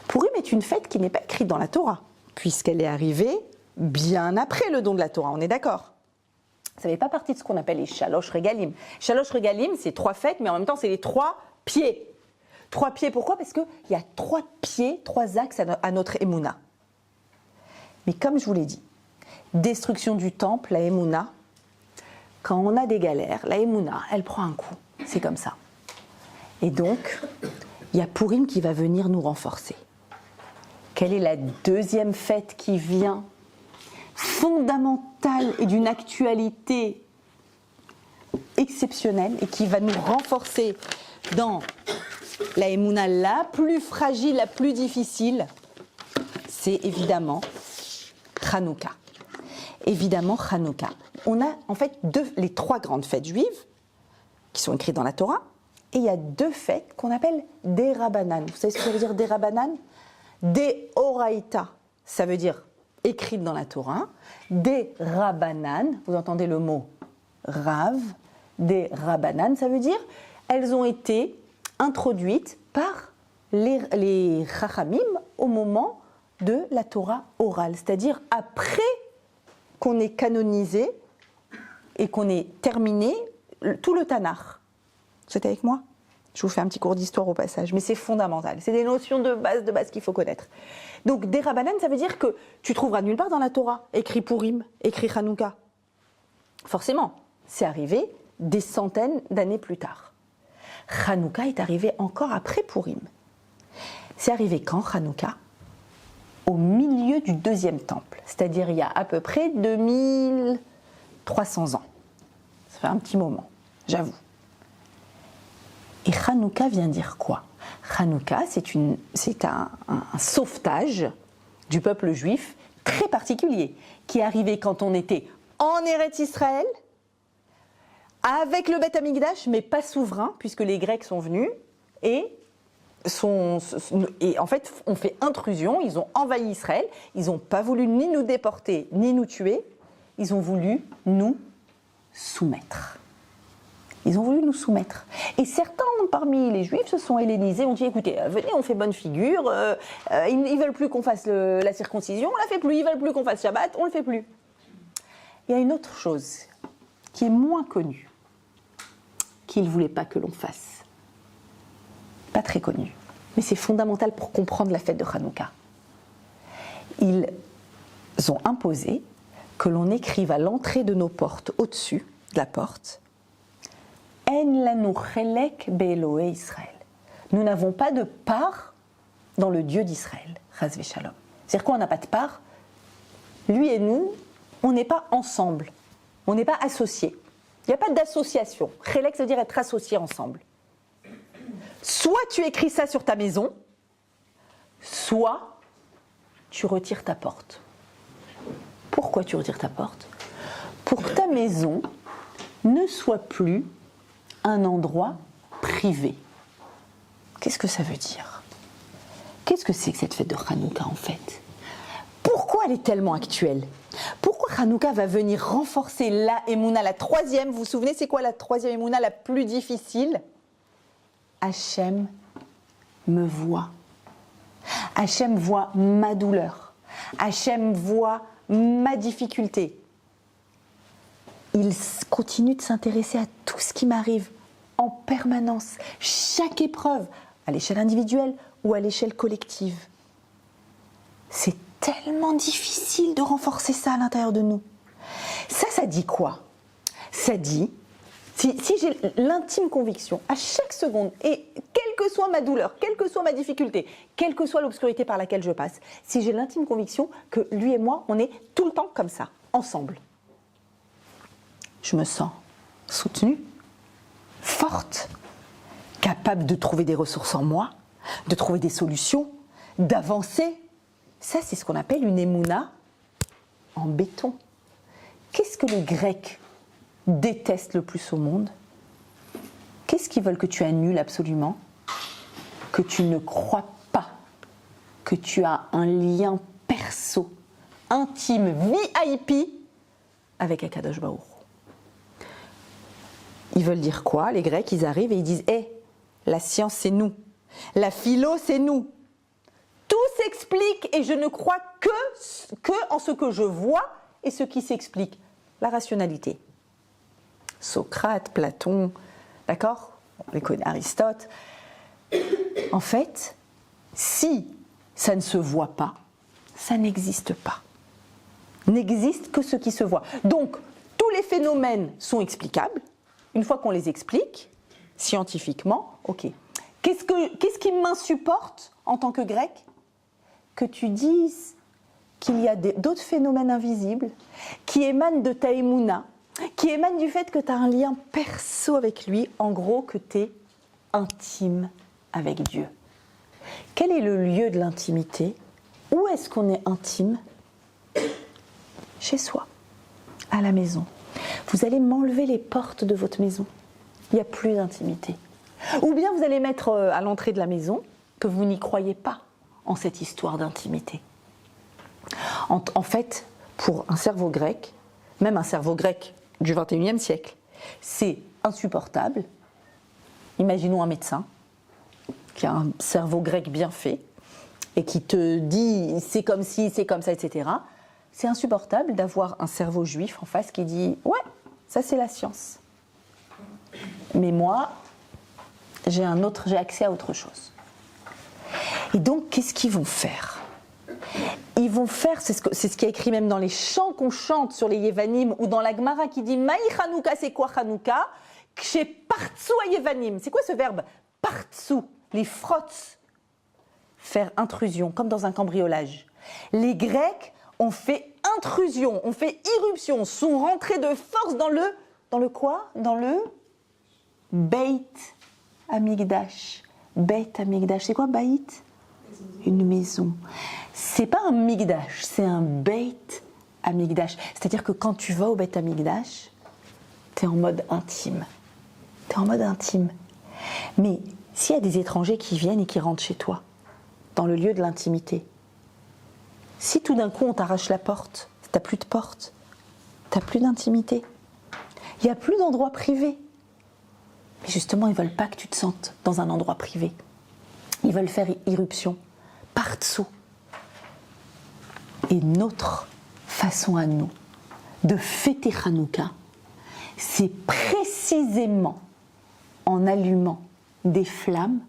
[SPEAKER 1] Pourim est une fête qui n'est pas écrite dans la Torah, puisqu'elle est arrivée bien après le don de la Torah, on est d'accord? Ça ne fait pas partie de ce qu'on appelle les Shalosh Regalim. Shalosh Regalim, c'est 3 fêtes, mais en même temps, c'est les 3 pieds. 3 pieds, pourquoi? Parce qu'il y a 3 pieds, 3 axes à notre Emouna. Mais comme je vous l'ai dit, destruction du temple, la Emouna, quand on a des galères, la Emouna, elle prend un coup. C'est comme ça. Et donc, il y a Pourim qui va venir nous renforcer. Quelle est la deuxième fête qui vient fondamentale et d'une actualité exceptionnel et qui va nous renforcer dans la Emouna la plus fragile, la plus difficile, c'est évidemment Hanouka. Évidemment Hanouka. On a en fait les 3 grandes fêtes juives qui sont écrites dans la Torah, et il y a 2 fêtes qu'on appelle des Rabbanan. Vous savez ce que ça veut dire des Rabbanan? Des Oraïta, ça veut dire écrites dans la Torah. Des Rabbanan, vous entendez le mot Rav, des Rabbanan, ça veut dire elles ont été introduites par les Chachamim au moment de la Torah orale, c'est-à-dire après qu'on ait canonisé et qu'on ait terminé tout le Tanakh. Vous êtes avec moi? Je vous fais un petit cours d'histoire au passage, mais c'est fondamental. C'est des notions de base qu'il faut connaître. Donc, des Rabbanan, ça veut dire que tu trouveras nulle part dans la Torah écrit Purim, écrit Hanouka. Forcément, c'est arrivé des centaines d'années plus tard. Hanouka est arrivé encore après Purim. C'est arrivé quand, Hanouka? Au milieu du 2e temple, c'est-à-dire il y a à peu près 2300 ans. Ça fait un petit moment, j'avoue. Et Hanouka vient dire quoi? Hanouka, c'est un sauvetage du peuple juif très particulier, qui est arrivé quand on était en Eretz Israël, avec le Beth Amikdash, mais pas souverain, puisque les Grecs sont venus et en fait ont fait intrusion, ils ont envahi Israël, ils n'ont pas voulu ni nous déporter, ni nous tuer, ils ont voulu nous soumettre. Ils ont voulu nous soumettre. Et certains parmi les Juifs se sont hellénisés, ont dit écoutez, venez, on fait bonne figure, ils ne veulent plus qu'on fasse la circoncision, on la fait plus, ils veulent plus qu'on fasse Shabbat, on le fait plus. Il y a une autre chose qui est moins connue, qu'ils ne voulaient pas que l'on fasse. Pas très connue, mais c'est fondamental pour comprendre la fête de Hanouka. Ils ont imposé que l'on écrive à l'entrée de nos portes, au-dessus de la porte, En lanu chelek be'Elohei Israël. Nous n'avons pas de part dans le Dieu d'Israël, Chas v'Shalom. C'est-à-dire quoi, on n'a pas de part? Lui et nous, on n'est pas ensemble, on n'est pas associés. Il n'y a pas d'association. Chelek, ça veut dire être associés ensemble. Soit tu écris ça sur ta maison, soit tu retires ta porte. Pourquoi tu retires ta porte? Pour que ta maison ne soit plus un endroit privé. Qu'est-ce que ça veut dire? Qu'est-ce que c'est que cette fête de Hanouka en fait? Pourquoi elle est tellement actuelle? Pourquoi Hanouka va venir renforcer la Emouna, la 3e? Vous vous souvenez, c'est quoi la 3e Emouna la plus difficile? Hachem me voit. Hachem voit ma douleur. Hachem voit ma difficulté. Il continue de s'intéresser à tout ce qui m'arrive en permanence, chaque épreuve, à l'échelle individuelle ou à l'échelle collective. C'est tellement difficile de renforcer ça à l'intérieur de nous. Ça dit quoi? Ça dit, si j'ai l'intime conviction, à chaque seconde, et quelle que soit ma douleur, quelle que soit ma difficulté, quelle que soit l'obscurité par laquelle je passe, si j'ai l'intime conviction que lui et moi, on est tout le temps comme ça, ensemble, je me sens soutenue, forte, capable de trouver des ressources en moi, de trouver des solutions, d'avancer. Ça, c'est ce qu'on appelle une émouna en béton. Qu'est-ce que les Grecs détestent le plus au monde? Qu'est-ce qu'ils veulent que tu annules absolument? Que tu ne crois pas que tu as un lien perso, intime, VIP avec Akadosh Baruch. Ils veulent dire quoi? Les Grecs, ils arrivent et ils disent la science, c'est nous. La philo, c'est nous. Tout s'explique et je ne crois que en ce que je vois et ce qui s'explique. La rationalité. Socrate, Platon, d'accord? On les connaît, Aristote. En fait, si ça ne se voit pas, ça n'existe pas. N'existe que ce qui se voit. Donc, tous les phénomènes sont explicables. Une fois qu'on les explique, scientifiquement, ok. Qu'est-ce qui m'insupporte en tant que grec? Que tu dises qu'il y a d'autres phénomènes invisibles qui émanent de ta émouna, qui émane du fait que tu as un lien perso avec lui, en gros que tu es intime avec Dieu. Quel est le lieu de l'intimité? Où est-ce qu'on est intime? Chez soi, à la maison. Vous allez m'enlever les portes de votre maison. Il n'y a plus d'intimité. Ou bien vous allez mettre à l'entrée de la maison que vous n'y croyez pas en cette histoire d'intimité. En fait, pour un cerveau grec, même un cerveau grec du XXIe siècle, c'est insupportable. Imaginons un médecin qui a un cerveau grec bien fait et qui te dit c'est comme ci, c'est comme ça, etc. C'est insupportable d'avoir un cerveau juif en face qui dit ouais, ça c'est la science. Mais moi, j'ai accès à autre chose. Et donc, qu'est-ce qu'ils vont faire? Ils vont faire, c'est ce qui est écrit même dans les chants qu'on chante sur les Yevanim ou dans la Gemara qui dit Maï Hanouka, c'est quoi Hanouka? Kshe partsu a Yevanim. C'est quoi ce verbe? Partsu, les frottes. Faire intrusion, comme dans un cambriolage. Les Grecs ont fait intrusion, ont fait irruption, sont rentrés de force dans le quoi? Dans le Beit Amigdash. Beit Amigdash, c'est quoi Beit? Une maison. C'est pas un Migdash, c'est un Beit Amigdash. C'est-à-dire que quand tu vas au Beit Amigdash, t'es en mode intime. T'es en mode intime. Mais s'il y a des étrangers qui viennent et qui rentrent chez toi, dans le lieu de l'intimité, si tout d'un coup on t'arrache la porte, t'as plus de porte, t'as plus d'intimité, il n'y a plus d'endroit privé. Mais justement, ils veulent pas que tu te sentes dans un endroit privé. Ils veulent faire irruption partout. Et notre façon à nous de fêter Hanouka, c'est précisément en allumant des flammes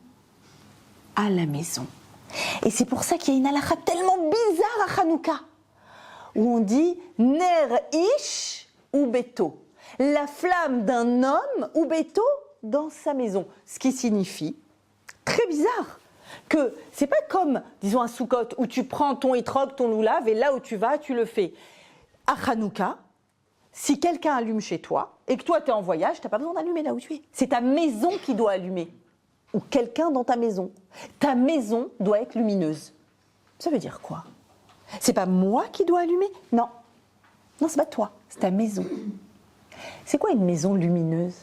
[SPEAKER 1] à la maison. Et c'est pour ça qu'il y a une halakha tellement bizarre à Hanouka, où on dit Ner ish ou beto, la flamme d'un homme ou beto dans sa maison. Ce qui signifie, très bizarre, que c'est pas comme, disons, un Soukot où tu prends ton étrog, ton loulav, et là où tu vas, tu le fais. À Hanouka, si quelqu'un allume chez toi, et que toi tu es en voyage, tu n'as pas besoin d'allumer là où tu es. C'est ta maison qui doit allumer. Ou quelqu'un dans ta maison. Ta maison doit être lumineuse. Ça veut dire quoi? C'est pas moi qui dois allumer? Non. Non, c'est pas toi, c'est ta maison. C'est quoi une maison lumineuse?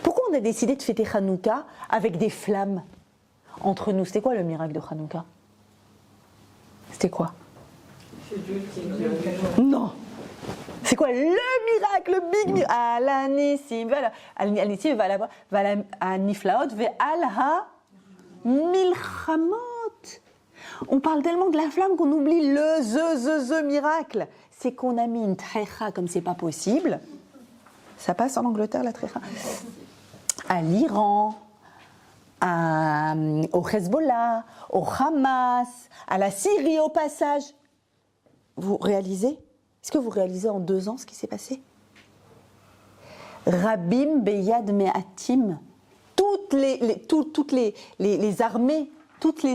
[SPEAKER 1] Pourquoi on a décidé de fêter Hanouka avec des flammes entre nous? C'était quoi le miracle de Hanouka? C'était quoi? Non. C'est quoi le miracle, le big miracle? Alanissim, alanissim, aniflaot, ve alha milchamot. On parle tellement de la flamme qu'on oublie le miracle. C'est qu'on a mis une trécha comme c'est pas possible. Ça passe en Angleterre, la trécha. À l'Iran, au Hezbollah, au Hamas, à la Syrie au passage. Vous réalisez? Est-ce que vous réalisez en 2 ans ce qui s'est passé? Rabim Beyad Me'atim, toutes les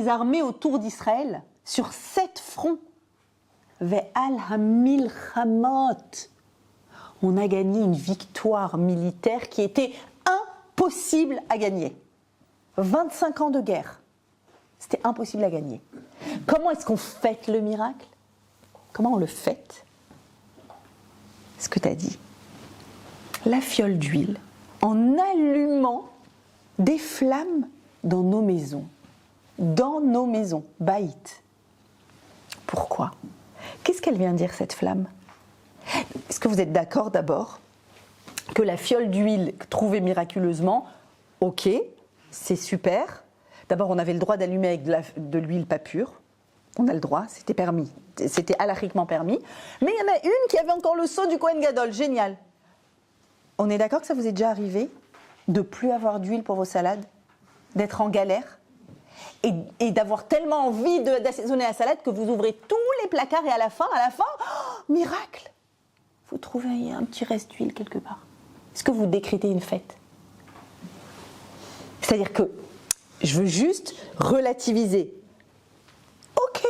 [SPEAKER 1] armées autour d'Israël, sur 7 fronts. Ve'al hamil chamot. On a gagné une victoire militaire qui était impossible à gagner. 25 ans de guerre. C'était impossible à gagner. Comment est-ce qu'on fête le miracle? Comment on le fête? Ce que tu as dit. La fiole d'huile, en allumant des flammes dans nos maisons. Dans nos maisons. Baït. Pourquoi? Qu'est-ce qu'elle vient dire, cette flamme? Est-ce que vous êtes d'accord d'abord que la fiole d'huile trouvée miraculeusement, ok, c'est super. D'abord, on avait le droit d'allumer avec de l'huile pas pure. On a le droit, c'était permis. C'était halachiquement permis. Mais il y en a une qui avait encore le sceau du Kohen Gadol. Génial. On est d'accord que ça vous est déjà arrivé de plus avoir d'huile pour vos salades? D'être en galère? Et d'avoir tellement envie d'assaisonner la salade que vous ouvrez tous les placards et à la fin, miracle! Vous trouvez un petit reste d'huile quelque part. Est-ce que vous décrétez une fête? C'est-à-dire que je veux juste relativiser. Ok,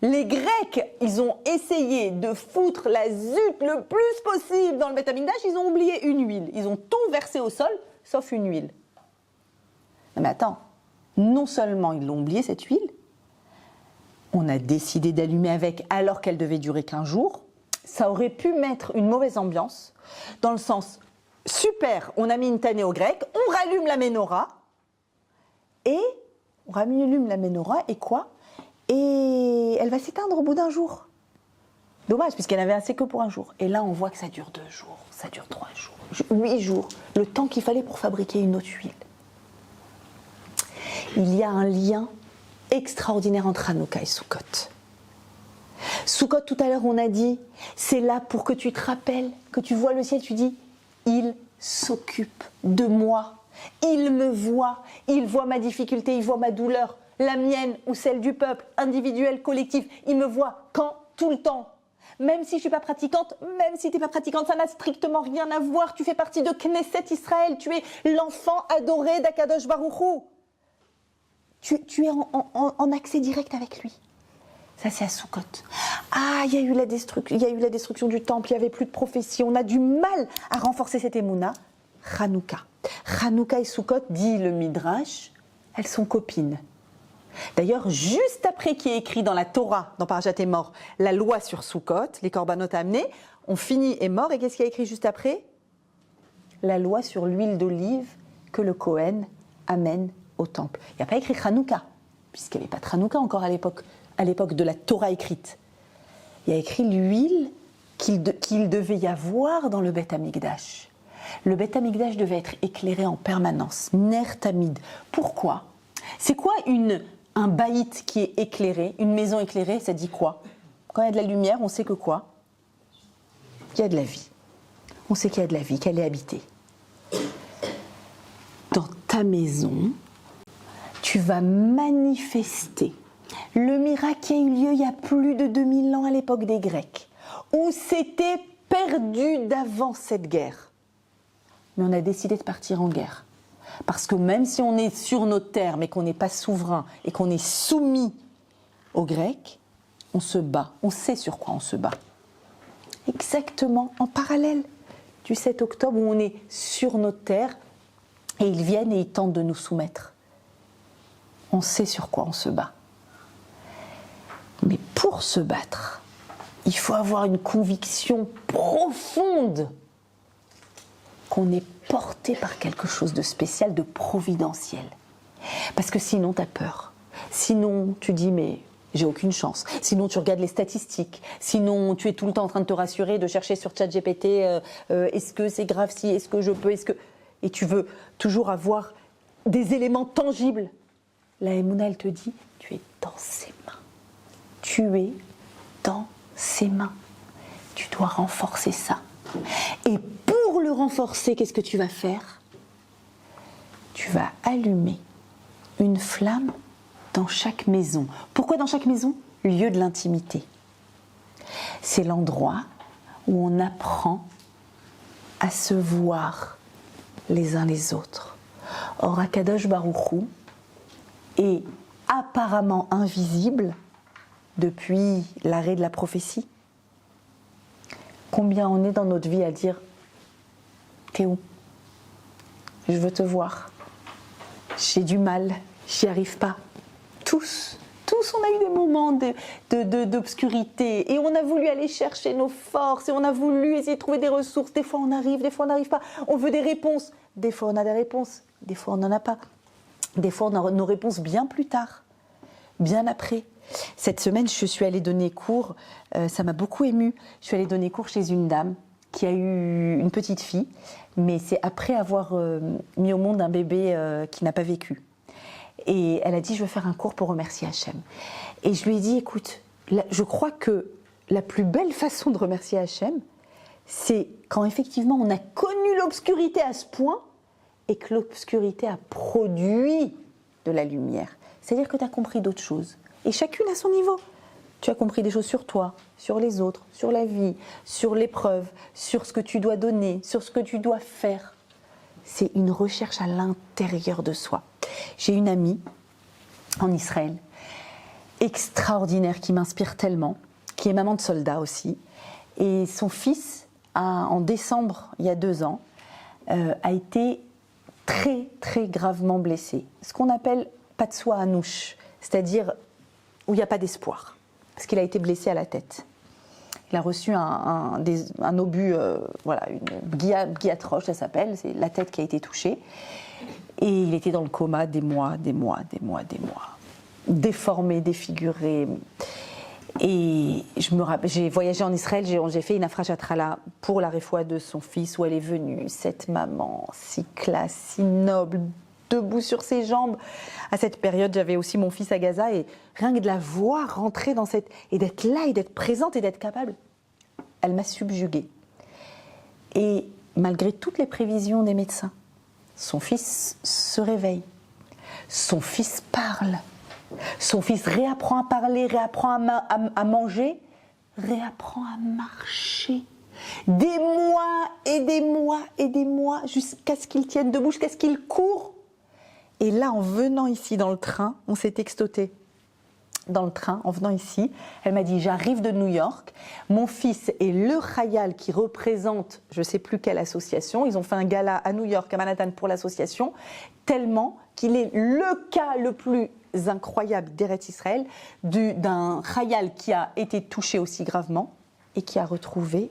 [SPEAKER 1] Les Grecs, ils ont essayé de foutre la zut le plus possible dans le Beth Amikdash, ils ont oublié une huile. Ils ont tout versé au sol, sauf une huile. Non mais attends, non seulement ils l'ont oublié cette huile, on a décidé d'allumer avec alors qu'elle devait durer qu'1 jour. Ça aurait pu mettre une mauvaise ambiance, dans le sens, super, on a mis une tannée aux Grecs, on rallume la menorah, et on rallume la menorah, et quoi ? Et elle va s'éteindre au bout d'1 jour. Dommage, puisqu'elle avait assez que pour 1 jour. Et là, on voit que ça dure 2 jours, ça dure 3 jours, 8 jours, le temps qu'il fallait pour fabriquer une autre huile. Il y a un lien extraordinaire entre Hanouka et Sukkot. Sukkot, tout à l'heure, on a dit, c'est là pour que tu te rappelles, que tu vois le ciel, tu dis, il s'occupe de moi, il me voit, il voit ma difficulté, il voit ma douleur, la mienne ou celle du peuple, individuelle, collective, il me voit quand ? Tout le temps. Même si je ne suis pas pratiquante, même si tu n'es pas pratiquante, ça n'a strictement rien à voir, tu fais partie de Knesset Israël, tu es l'enfant adoré d'Akadosh Baruch Hu. Tu es en accès direct avec lui. Ça, c'est à Sukkot. Ah, il y a eu la destruction du temple, il n'y avait plus de prophétie, on a du mal à renforcer cette émouna. Hanouka. Hanouka et Sukkot, dit le Midrash, elles sont copines. D'ailleurs, juste après qui est écrit dans la Torah, dans Parashat Emor, la loi sur Sukkot, les korbanot à amener, on finit Emor, et qu'est-ce qu'il y a écrit juste après ? La loi sur l'huile d'olive que le Kohen amène au temple. Il n'y a pas écrit Hanouka, puisqu'il n'y avait pas de Hanouka encore à l'époque de la Torah écrite. Il y a écrit l'huile qu'il devait y avoir dans le Beth Amikdash. Le Beth Amikdash devait être éclairé en permanence, ner tamid. Pourquoi ? C'est quoi un baït qui est éclairé, une maison éclairée, ça dit quoi ? Quand il y a de la lumière, on sait que quoi ? Il y a de la vie. On sait qu'il y a de la vie, qu'elle est habitée. Dans ta maison, tu vas manifester le miracle qui a eu lieu il y a plus de 2000 ans à l'époque des Grecs, où c'était perdu d'avance cette guerre. Mais on a décidé de partir en guerre. Parce que même si on est sur nos terres, mais qu'on n'est pas souverain et qu'on est soumis aux Grecs, on se bat. On sait sur quoi on se bat. Exactement en parallèle du 7 octobre où on est sur nos terres et ils viennent et ils tentent de nous soumettre. On sait sur quoi on se bat. Mais pour se battre, il faut avoir une conviction profonde qu'on est porté par quelque chose de spécial, de providentiel. Parce que sinon, tu as peur. Sinon, tu dis, mais j'ai aucune chance. Sinon, tu regardes les statistiques. Sinon, tu es tout le temps en train de te rassurer, de chercher sur ChatGPT, est-ce que c'est grave si, est-ce que je peux, est-ce que... Et tu veux toujours avoir des éléments tangibles. La Emouna, elle te dit, tu es dans ses mains. Tu es dans ses mains. Tu dois renforcer ça. Et pour le renforcer, qu'est-ce que tu vas faire ? Tu vas allumer une flamme dans chaque maison. Pourquoi dans chaque maison ? Lieu de l'intimité. C'est l'endroit où on apprend à se voir les uns les autres. Or, Akadosh Baruch Hu est apparemment invisible depuis l'arrêt de la prophétie. Combien on est dans notre vie à dire « T'es où ? Je veux te voir. J'ai du mal, j'y arrive pas. » Tous, on a eu des moments d'obscurité et on a voulu aller chercher nos forces et on a voulu essayer de trouver des ressources. Des fois on arrive, des fois on n'arrive pas. On veut des réponses. Des fois on a des réponses, des fois on n'en a pas. Des fois on a nos réponses bien plus tard, bien après. Cette semaine, je suis allée donner cours, ça m'a beaucoup émue. Je suis allée donner cours chez une dame qui a eu une petite fille, mais c'est après avoir mis au monde un bébé qui n'a pas vécu. Et elle a dit, je veux faire un cours pour remercier Hachem. Et je lui ai dit, écoute, je crois que la plus belle façon de remercier Hachem, c'est quand effectivement on a connu l'obscurité à ce point et que l'obscurité a produit de la lumière. C'est-à-dire que tu as compris d'autres choses. Et chacune à son niveau. Tu as compris des choses sur toi, sur les autres, sur la vie, sur l'épreuve, sur ce que tu dois donner, sur ce que tu dois faire. C'est une recherche à l'intérieur de soi. J'ai une amie en Israël extraordinaire qui m'inspire tellement, qui est maman de soldat aussi. Et son fils, en décembre, il y a 2 ans, a été très, très gravement blessé. Ce qu'on appelle patsua anouche, c'est-à-dire où il n'y a pas d'espoir, parce qu'il a été blessé à la tête. Il a reçu un obus, une guillotroche, ça s'appelle, c'est la tête qui a été touchée. Et il était dans le coma des mois. Déformé, défiguré. Et j'ai voyagé en Israël, j'ai fait une afrajatrala pour la réfoua de son fils, où elle est venue, cette maman si classe, si noble, debout sur ses jambes. À cette période, j'avais aussi mon fils à Gaza, et rien que de la voir rentrer dans cette... et d'être là, et d'être présente, et d'être capable, elle m'a subjuguée. Et malgré toutes les prévisions des médecins, son fils se réveille, son fils parle. Son fils réapprend à parler, réapprend à manger, réapprend à marcher. Des mois et des mois et des mois, jusqu'à ce qu'il tienne debout, jusqu'à ce qu'il court. Et là, en venant ici dans le train, on s'est textoté. Dans le train, en venant ici, elle m'a dit, j'arrive de New York, mon fils est le Khayal qui représente, je ne sais plus quelle association, ils ont fait un gala à New York, à Manhattan pour l'association, tellement qu'il est le cas le plus incroyable d'Eretz Israël, d'un Khayal qui a été touché aussi gravement et qui a retrouvé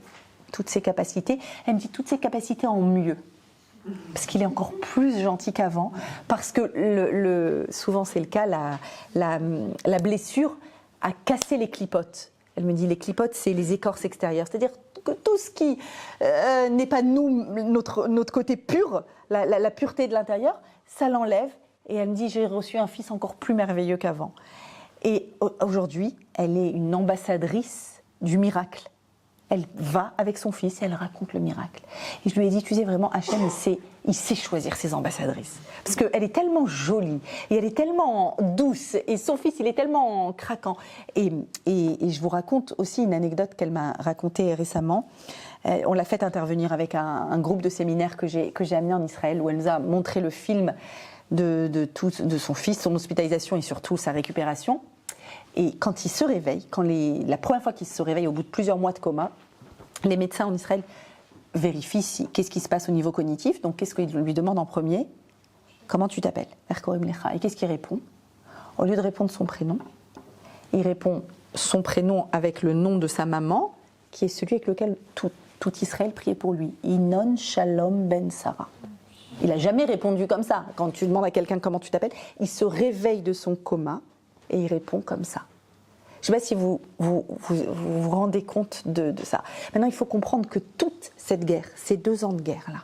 [SPEAKER 1] toutes ses capacités. Elle me dit toutes ses capacités en mieux. Parce qu'il est encore plus gentil qu'avant, parce que souvent c'est le cas, la blessure a cassé les clipotes. Elle me dit les clipotes, c'est les écorces extérieures, c'est-à-dire que tout ce qui n'est pas notre côté pur, la pureté de l'intérieur, ça l'enlève. Et elle me dit j'ai reçu un fils encore plus merveilleux qu'avant. Et aujourd'hui, elle est une ambassadrice du miracle. Elle va avec son fils et elle raconte le miracle. Et je lui ai dit, tu sais vraiment, Hachem, il sait choisir ses ambassadrices. Parce qu'elle est tellement jolie, et elle est tellement douce, et son fils, il est tellement craquant. Et je vous raconte aussi une anecdote qu'elle m'a racontée récemment. On l'a fait intervenir avec un groupe de séminaires que j'ai amené en Israël, où elle nous a montré le film de son fils, son hospitalisation et surtout sa récupération. Et quand il se réveille, la première fois qu'il se réveille au bout de plusieurs mois de coma, les médecins en Israël vérifient qu'est-ce qui se passe au niveau cognitif. Donc qu'est-ce qu'ils lui demandent en premier? Comment tu t'appelles? Et qu'est-ce qu'il répond? Au lieu de répondre son prénom, il répond son prénom avec le nom de sa maman, qui est celui avec lequel tout Israël priait pour lui. Inon Shalom Ben Sarah. Il n'a jamais répondu comme ça. Quand tu demandes à quelqu'un comment tu t'appelles, il se réveille de son coma et il répond comme ça. Je ne sais pas si vous rendez compte de ça. Maintenant, il faut comprendre que toute cette guerre, ces 2 ans de guerre-là,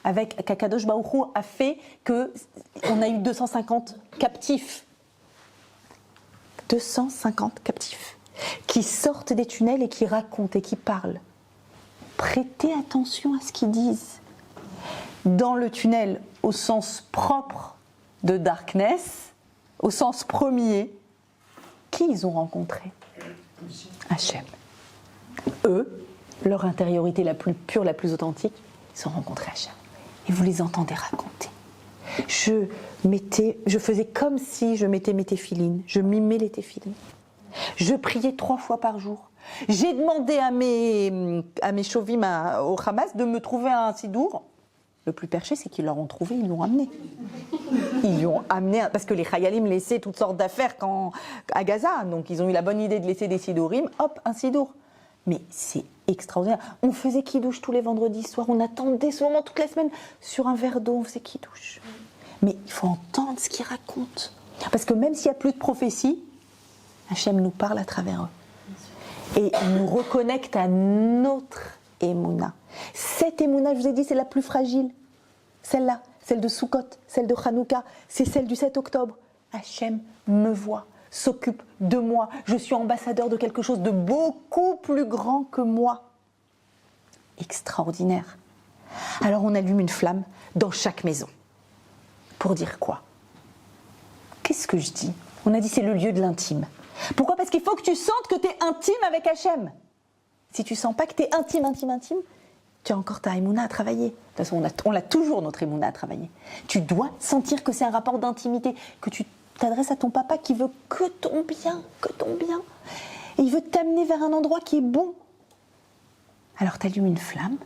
[SPEAKER 1] avec Kakadosh Baruch Hu a fait qu'on a eu 250 captifs. 250 captifs qui sortent des tunnels et qui racontent et qui parlent. Prêtez attention à ce qu'ils disent. Dans le tunnel, au sens propre de darkness, au sens premier, qui ils ont rencontré? Hachem. Eux, leur intériorité la plus pure, la plus authentique, ils ont rencontré Hachem. Et vous les entendez raconter. Je faisais comme si je mettais mes téphilines, je mimais les téphilines. Je priais 3 fois par jour. J'ai demandé à mes chauvim au Hamas de me trouver un sidour. Le plus perché, c'est qu'ils l'auront trouvé, ils l'ont amené. Ils l'ont amené, parce que les Chayalim laissaient toutes sortes d'affaires à Gaza, donc ils ont eu la bonne idée de laisser des sidourim, hop, un sidour. Mais c'est extraordinaire. On faisait kidouche tous les vendredis soirs, on attendait ce moment toute la semaine, sur un verre d'eau, on faisait kidouche. Mais il faut entendre ce qu'ils racontent. Parce que même s'il n'y a plus de prophétie, Hachem nous parle à travers eux. Et nous reconnecte à notre Emouna. Cette Emouna, je vous ai dit, c'est la plus fragile. Celle-là, celle de Sukkot, celle de Hanouka, c'est celle du 7 octobre. Hachem me voit, s'occupe de moi. Je suis ambassadeur de quelque chose de beaucoup plus grand que moi. Extraordinaire. Alors on allume une flamme dans chaque maison. Pour dire quoi? Qu'est-ce que je dis? On a dit c'est le lieu de l'intime. Pourquoi? Parce qu'il faut que tu sentes que tu es intime avec Hachem. Si tu sens pas que tu es intime, tu as encore ta émouna à travailler. De toute façon, on a toujours notre émouna à travailler. Tu dois sentir que c'est un rapport d'intimité, que tu t'adresses à ton papa qui veut que ton bien, et il veut t'amener vers un endroit qui est bon. Alors tu allumes une flamme,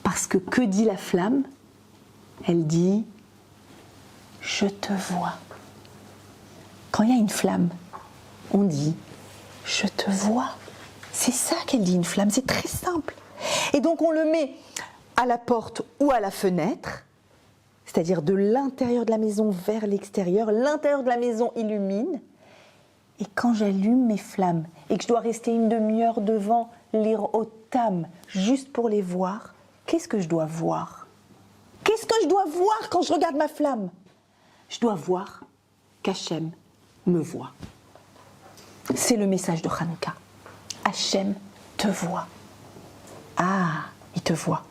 [SPEAKER 1] parce que dit la flamme? Elle dit « Je te vois ». Quand il y a une flamme, on dit « Je te vois ». C'est ça qu'elle dit, une flamme, c'est très simple. Et donc on le met à la porte ou à la fenêtre, c'est-à-dire de l'intérieur de la maison vers l'extérieur. L'intérieur de la maison illumine. Et quand j'allume mes flammes et que je dois rester une demi-heure devant les otam juste pour les voir, qu'est-ce que je dois voir? Qu'est-ce que je dois voir quand je regarde ma flamme? Je dois voir qu'Hachem me voit. C'est le message de Hanouka. Hachem te voit. Ah, il te voit.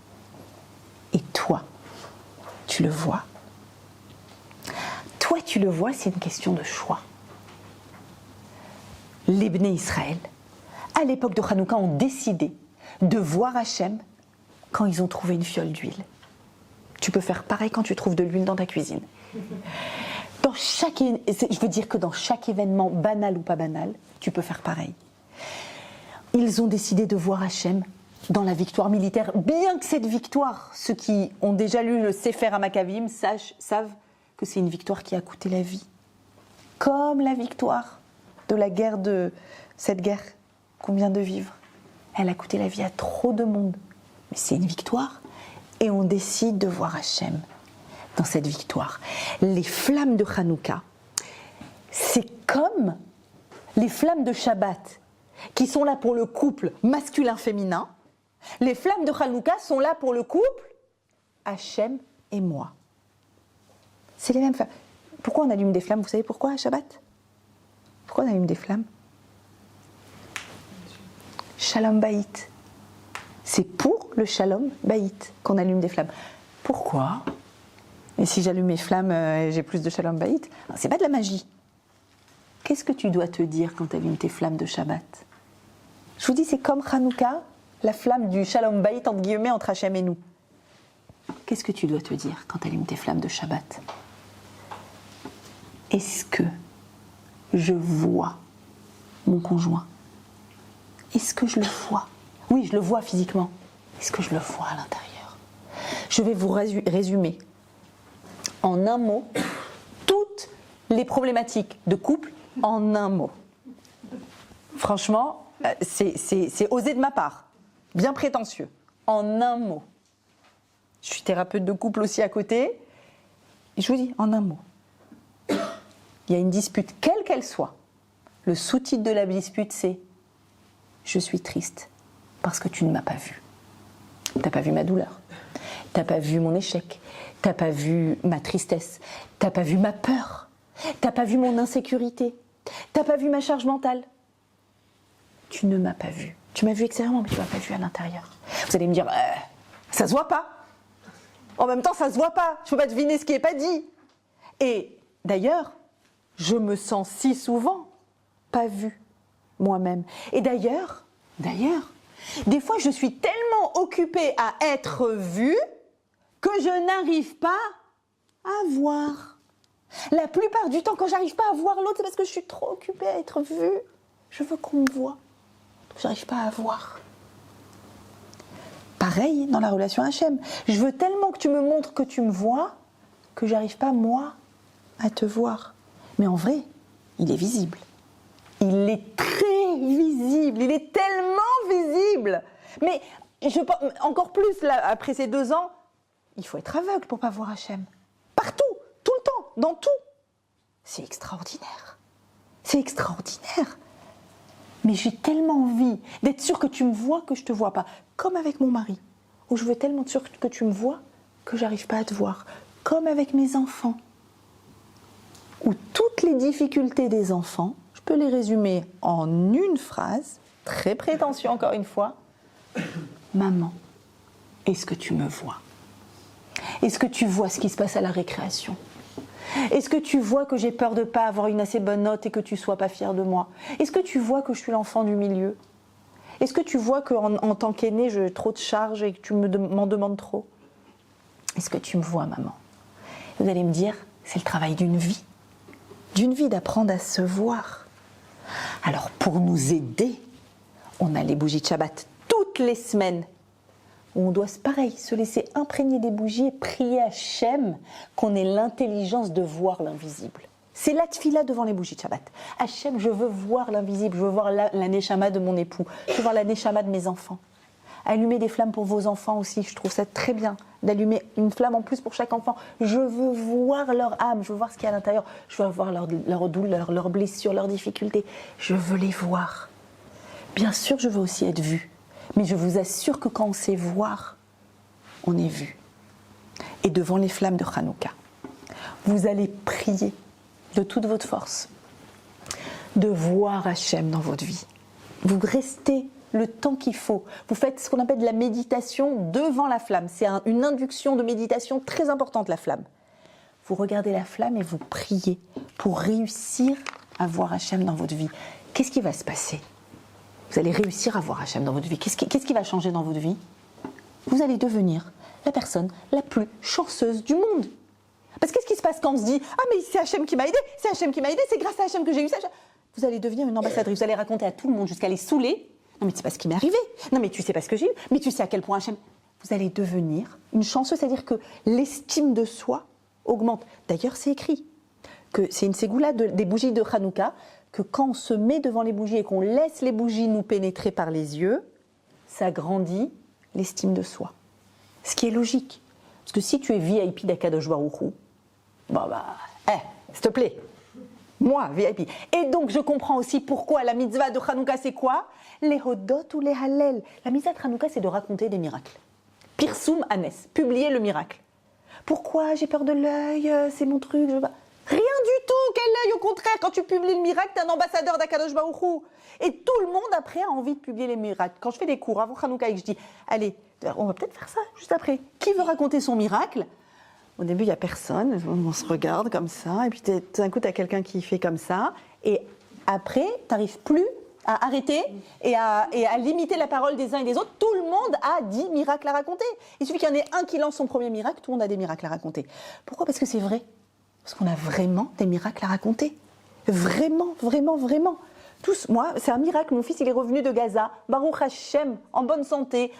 [SPEAKER 1] Et toi, tu le vois. Toi, tu le vois, c'est une question de choix. Les Bnei Israël, à l'époque de Hanouka, ont décidé de voir Hachem quand ils ont trouvé une fiole d'huile. Tu peux faire pareil quand tu trouves de l'huile dans ta cuisine. Je veux dire que dans chaque événement, banal ou pas banal, tu peux faire pareil. Ils ont décidé de voir Hachem dans la victoire militaire, bien que cette victoire, ceux qui ont déjà lu le Sefer HaMakkavim savent que c'est une victoire qui a coûté la vie. Comme la victoire de la guerre cette guerre, combien de vivres? Elle a coûté la vie à trop de monde. Mais c'est une victoire. Et on décide de voir Hachem dans cette victoire. Les flammes de Hanouka, c'est comme les flammes de Shabbat, qui sont là pour le couple masculin-féminin. Les flammes de Hanouka sont là pour le couple Hachem et moi. C'est les mêmes flammes. Pourquoi on allume des flammes? Vous savez pourquoi à Shabbat? Pourquoi on allume des flammes? Shalom Bayit. C'est pour le Shalom Bayit qu'on allume des flammes. Pourquoi? Et si j'allume mes flammes, j'ai plus de Shalom Bayit? C'est pas de la magie. Qu'est-ce que tu dois te dire quand tu allumes tes flammes de Shabbat? Je vous dis, c'est comme Hanouka, la flamme du Shalom Bayit, entre guillemets, entre Hachem et nous. Qu'est-ce que tu dois te dire quand tu allumes tes flammes de Shabbat? Est-ce que je vois mon conjoint? Est-ce que je le vois? Oui, je le vois physiquement. Est-ce que je le vois à l'intérieur? Je vais vous résumer en un mot toutes les problématiques de couple en un mot. Franchement, c'est osé de ma part, bien prétentieux. En un mot. Je suis thérapeute de couple aussi à côté. Et je vous dis, en un mot. Il y a une dispute, quelle qu'elle soit. Le sous-titre de la dispute, c'est « Je suis triste parce que tu ne m'as pas vu. Tu n'as pas vu ma douleur. Tu n'as pas vu mon échec. Tu n'as pas vu ma tristesse. Tu n'as pas vu ma peur. Tu n'as pas vu mon insécurité. Tu n'as pas vu ma charge mentale. Tu ne m'as pas vu. Tu m'as vu extérieurement, mais tu ne m'as pas vu à l'intérieur. » Vous allez me dire « Ça se voit pas. En même temps, ça se voit pas. Je ne peux pas deviner ce qui n'est pas dit. » Et d'ailleurs, je me sens si souvent pas vue moi-même. Et d'ailleurs, des fois, je suis tellement occupée à être vue que je n'arrive pas à voir. La plupart du temps, quand j'arrive pas à voir l'autre, c'est parce que je suis trop occupée à être vue. Je veux qu'on me voie. Donc, j'arrive pas à voir. Pareil dans la relation Hachem. Je veux tellement que tu me montres que tu me vois que j'arrive pas, moi, à te voir. Mais en vrai, il est visible. Il est très visible. Il est tellement visible. Mais encore plus, là, après ces 2 ans, il faut être aveugle pour pas voir Hachem. Partout, tout le temps, dans tout. C'est extraordinaire. C'est extraordinaire. Mais j'ai tellement envie d'être sûre que tu me vois que je te vois pas. Comme avec mon mari, où je veux tellement être sûre que tu me vois que j'arrive pas à te voir. Comme avec mes enfants, où toutes les difficultés des enfants, je peux les résumer en une phrase, très prétentieux encore une fois. Maman, est-ce que tu me vois? Est-ce que tu vois ce qui se passe à la récréation? Est-ce que tu vois que j'ai peur de ne pas avoir une assez bonne note et que tu ne sois pas fière de moi? Est-ce que tu vois que je suis l'enfant du milieu? Est-ce que tu vois qu'en tant qu'aînée, j'ai trop de charges et que tu m'en demandes trop? Est-ce que tu me vois, maman? Vous allez me dire, c'est le travail d'une vie. d'une vie d'apprendre à se voir. Alors pour nous aider, on a les bougies de Shabbat toutes les semaines, où on doit, pareil, se laisser imprégner des bougies et prier à Hachem qu'on ait l'intelligence de voir l'invisible. C'est la tfila devant les bougies de Shabbat. Hachem, je veux voir l'invisible, je veux voir la neshama de mon époux, je veux voir la neshama de mes enfants. Allumer des flammes pour vos enfants aussi, je trouve ça très bien, d'allumer une flamme en plus pour chaque enfant. Je veux voir leur âme, je veux voir ce qu'il y a à l'intérieur, je veux voir leur douleur, leurs blessures, leurs difficultés. Je veux les voir. Bien sûr, je veux aussi être vue, mais je vous assure que quand on sait voir, on est vu. Et devant les flammes de Hanouka, vous allez prier de toute votre force de voir Hachem dans votre vie. Vous restez le temps qu'il faut. Vous faites ce qu'on appelle de la méditation devant la flamme. C'est une induction de méditation très importante, la flamme. Vous regardez la flamme et vous priez pour réussir à voir Hachem dans votre vie. Qu'est-ce qui va se passer? Vous allez réussir à voir Hachem dans votre vie. Qu'est-ce qui va changer dans votre vie? Vous allez devenir la personne la plus chanceuse du monde. Parce que qu'est-ce qui se passe quand on se dit « Ah mais c'est Hachem qui m'a aidé, c'est Hachem qui m'a aidé, c'est grâce à Hachem que j'ai eu ça ». Vous allez devenir une ambassadrice, vous allez raconter à tout le monde jusqu'à les saouler. Non mais tu sais pas ce qui m'est arrivé, non mais tu sais pas ce que j'ai eu, mais tu sais à quel point Hachem... Vous allez devenir une chanceuse, c'est-à-dire que l'estime de soi augmente. D'ailleurs c'est écrit que c'est une ségoula des bougies de Hanouka, que quand on se met devant les bougies et qu'on laisse les bougies nous pénétrer par les yeux, ça grandit l'estime de soi. Ce qui est logique. Parce que si tu es VIP d'Akadosh Baruch Hu, s'il te plaît, moi, VIP. Et donc, je comprends aussi pourquoi la mitzvah de Hanouka, c'est quoi? Les hodot ou les hallel. La mitzvah de Hanouka, c'est de raconter des miracles. Pirsum Anes, publier le miracle. Pourquoi j'ai peur de l'œil? C'est mon truc. Rien du tout. Quel œil? Au contraire, quand tu publies le miracle, t'es un ambassadeur d'Akadosh Baruch Hu. Et tout le monde, après, a envie de publier les miracles. Quand je fais des cours avant Hanouka et que je dis, allez, on va peut-être faire ça juste après. Qui veut raconter son miracle? Au début, il n'y a personne, on se regarde comme ça, et puis tout d'un coup, tu as quelqu'un qui fait comme ça, et après, tu n'arrives plus à arrêter et à limiter la parole des uns et des autres. Tout le monde a 10 miracles à raconter. Il suffit qu'il y en ait un qui lance son premier miracle, tout le monde a des miracles à raconter. Pourquoi? Parce que c'est vrai. Parce qu'on a vraiment des miracles à raconter. Vraiment, vraiment, vraiment. Tous, moi, c'est un miracle, mon fils, il est revenu de Gaza, Baruch Hashem, en bonne santé.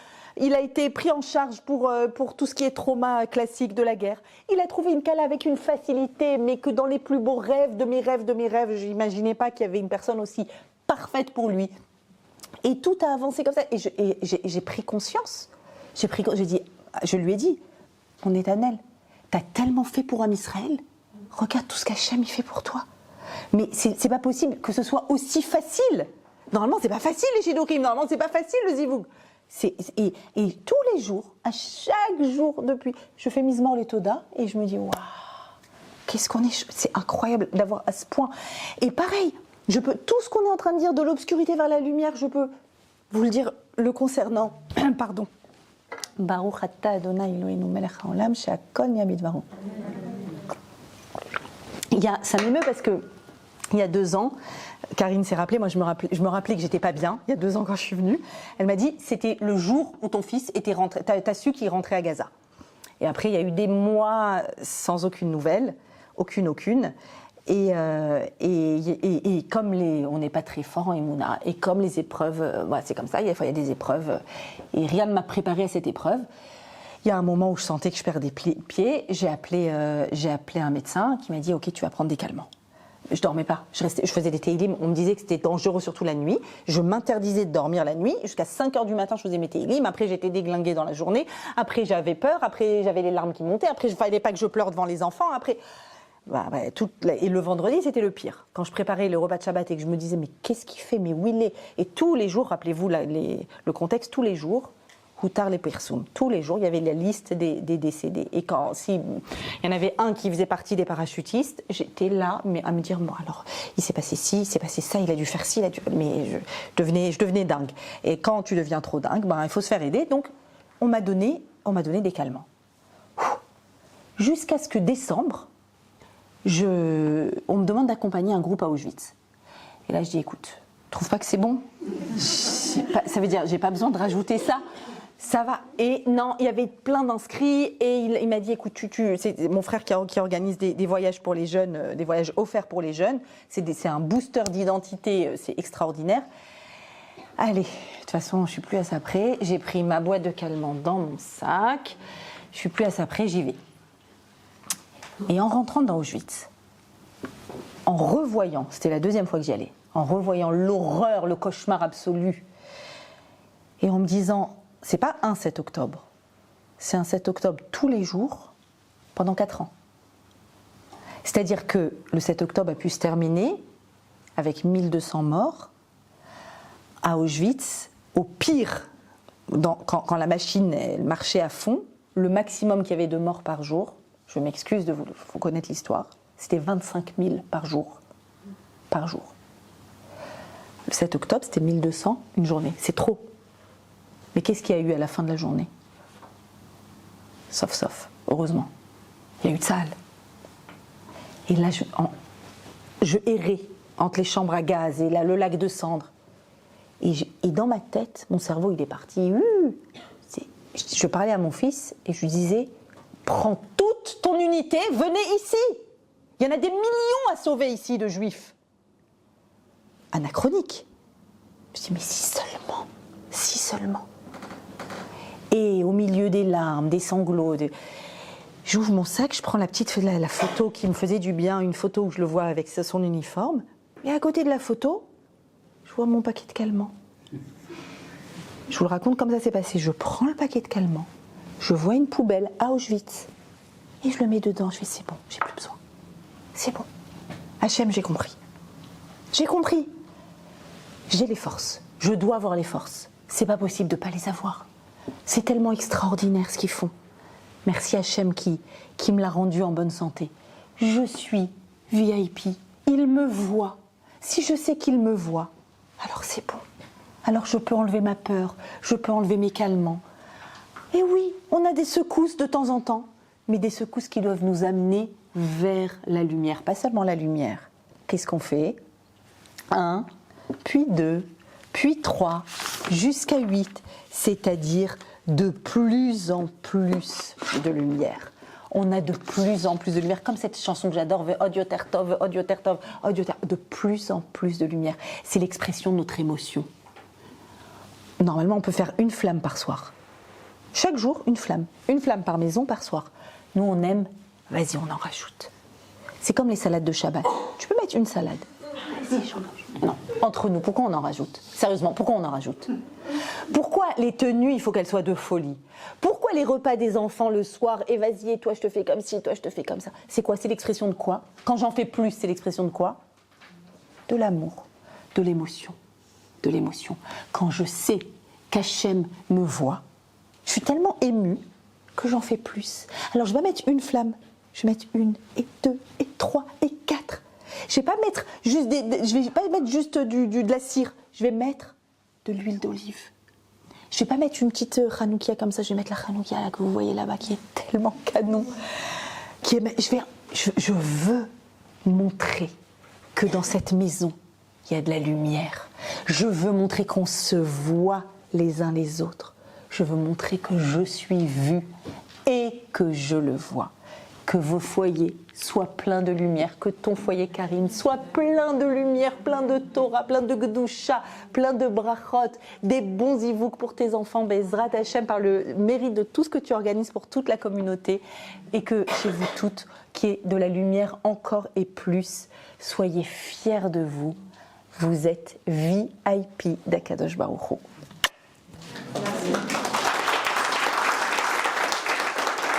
[SPEAKER 1] Il a été pris en charge pour tout ce qui est trauma classique de la guerre. Il a trouvé une cala avec une facilité, mais que dans les plus beaux rêves de mes rêves, je n'imaginais pas qu'il y avait une personne aussi parfaite pour lui. Et tout a avancé comme ça. Et j'ai pris conscience. Je lui ai dit, mon Éternel, t'as tellement fait pour Am Israël, regarde tout ce qu'Hachem il fait pour toi. Mais c'est pas possible que ce soit aussi facile. Normalement, c'est pas facile les Shidurim, normalement, c'est pas facile le Zivoug. Et tous les jours, à chaque jour depuis, je fais Mizmor les Toda et je me dis waouh, qu'est-ce qu'on est, c'est incroyable d'avoir à ce point. Et pareil, je peux tout ce qu'on est en train de dire de l'obscurité vers la lumière, je peux vous le dire le concernant. Pardon. Baruch atah Adonai Eloheinu melech haolam she'akol nהיה bidvaro. Ça m'émeut parce que il y a 2 ans, Karine s'est rappelée, moi je me rappelais que j'étais pas bien, il y a 2 ans quand je suis venue. Elle m'a dit, c'était le jour où ton fils était rentré, t'as su qu'il rentrait à Gaza. Et après, il y a eu des mois sans aucune nouvelle, aucune. Et comme on n'est pas très fort en Emouna, et comme les épreuves, c'est comme ça, il y a des épreuves, et rien ne m'a préparé à cette épreuve. Il y a un moment où je sentais que je perdais pied, j'ai appelé un médecin qui m'a dit, ok, tu vas prendre des calmants. Je dormais pas, je faisais des télim, on me disait que c'était dangereux surtout la nuit, je m'interdisais de dormir la nuit, jusqu'à 5h du matin je faisais mes télim, après j'étais déglinguée dans la journée, après j'avais peur, après j'avais les larmes qui montaient, après il ne fallait pas que je pleure devant les enfants, après... et le vendredi c'était le pire, quand je préparais le repas de Shabbat et que je me disais mais qu'est-ce qu'il fait, mais où il est, et tous les jours, rappelez-vous le contexte, tous les jours, Houtar les Pirsum. Tous les jours, il y avait la liste des décédés. Et s'il y en avait un qui faisait partie des parachutistes, j'étais là mais à me dire, bon alors, il s'est passé ci, il s'est passé ça, il a dû faire ci, mais je devenais dingue. Et quand tu deviens trop dingue, il faut se faire aider. Donc, on m'a donné des calmants. Jusqu'à ce que décembre, on me demande d'accompagner un groupe à Auschwitz. Et là, je dis, écoute, tu trouves pas que c'est bon? Ça veut dire, j'ai pas besoin de rajouter ça. Ça va. Et non, il y avait plein d'inscrits et il m'a dit, écoute, c'est mon frère qui organise des voyages pour les jeunes, des voyages offerts pour les jeunes. C'est un booster d'identité, c'est extraordinaire. Allez, de toute façon, je suis plus à ça près. J'ai pris ma boîte de calmant dans mon sac. Je suis plus à ça près, j'y vais. Et en rentrant dans Auschwitz, en revoyant, c'était la deuxième fois que j'y allais, en revoyant l'horreur, le cauchemar absolu, et en me disant, c'est pas un 7 octobre, c'est un 7 octobre tous les jours pendant 4 ans. C'est-à-dire que le 7 octobre a pu se terminer avec 1200 morts à Auschwitz, au pire, quand la machine elle marchait à fond, le maximum qu'il y avait de morts par jour, je m'excuse de faut connaître l'histoire, c'était 25 000 par jour. Par jour. Le 7 octobre, c'était 1200 une journée. C'est trop. Mais qu'est-ce qu'il y a eu à la fin de la journée? Sauf, heureusement. Il y a eu de salle. Et là, je errais entre les chambres à gaz et là, le lac de cendres. Et dans ma tête, mon cerveau, il est parti. Je parlais à mon fils et je lui disais, prends toute ton unité, venez ici. Il y en a des millions à sauver ici de juifs. Anachronique. Je dis, mais si seulement. Et au milieu des larmes, des sanglots, j'ouvre mon sac, je prends la photo qui me faisait du bien, une photo où je le vois avec son uniforme. Et à côté de la photo, je vois mon paquet de calmants. Je vous le raconte comme ça s'est passé. Je prends le paquet de calmants, je vois une poubelle à Auschwitz et je le mets dedans. Je fais, c'est bon, j'ai plus besoin. C'est bon. Hachem, j'ai compris. J'ai compris. J'ai les forces. Je dois avoir les forces. C'est pas possible de pas les avoir. C'est tellement extraordinaire ce qu'ils font. Merci Hachem qui me l'a rendu en bonne santé. Je suis VIP. Il me voit. Si je sais qu'il me voit, alors c'est bon. Alors je peux enlever ma peur, je peux enlever mes calmants. Et oui, on a des secousses de temps en temps, mais des secousses qui doivent nous amener vers la lumière, pas seulement la lumière. Qu'est-ce qu'on fait? 1, puis 2, puis 3, jusqu'à 8, c'est-à-dire de plus en plus de lumière. On a de plus en plus de lumière, comme cette chanson que j'adore, de plus en plus de lumière. C'est l'expression de notre émotion. Normalement, on peut faire une flamme par soir. Chaque jour, une flamme par maison par soir. Nous, on aime, vas-y, on en rajoute. C'est comme les salades de Shabbat. Tu peux mettre une salade. Vas-y, j'en rajoute. Non, entre nous, pourquoi on en rajoute? Sérieusement, pourquoi on en rajoute? Pourquoi les tenues, il faut qu'elles soient de folie? Pourquoi les repas des enfants le soir, et vas-y, et toi je te fais comme ci, toi je te fais comme ça? C'est quoi? C'est l'expression de quoi? Quand j'en fais plus, c'est l'expression de quoi? De l'amour, de l'émotion. De l'émotion. Quand je sais qu'Hachem me voit, je suis tellement émue que j'en fais plus. Alors je vais mettre une flamme, je vais mettre 1, et 2, et 3, et 4. Je ne vais pas mettre juste de la cire, je vais mettre de l'huile d'olive. Je ne vais pas mettre une petite chanoukia comme ça, je vais mettre la chanoukia là, que vous voyez là-bas qui est tellement canon. Je veux montrer que dans cette maison, il y a de la lumière. Je veux montrer qu'on se voit les uns les autres. Je veux montrer que je suis vue et que je le vois. Que vos foyers soient pleins de lumière, que ton foyer Karim soit plein de lumière, plein de Torah, plein de Gdusha, plein de brachot, des bons zivouk pour tes enfants, Bezrat Hachem, par le mérite de tout ce que tu organises pour toute la communauté, et que chez vous toutes, qu'il y ait de la lumière encore et plus. Soyez fiers de vous. Vous êtes VIP d'Akadosh Baruch Hu. Merci.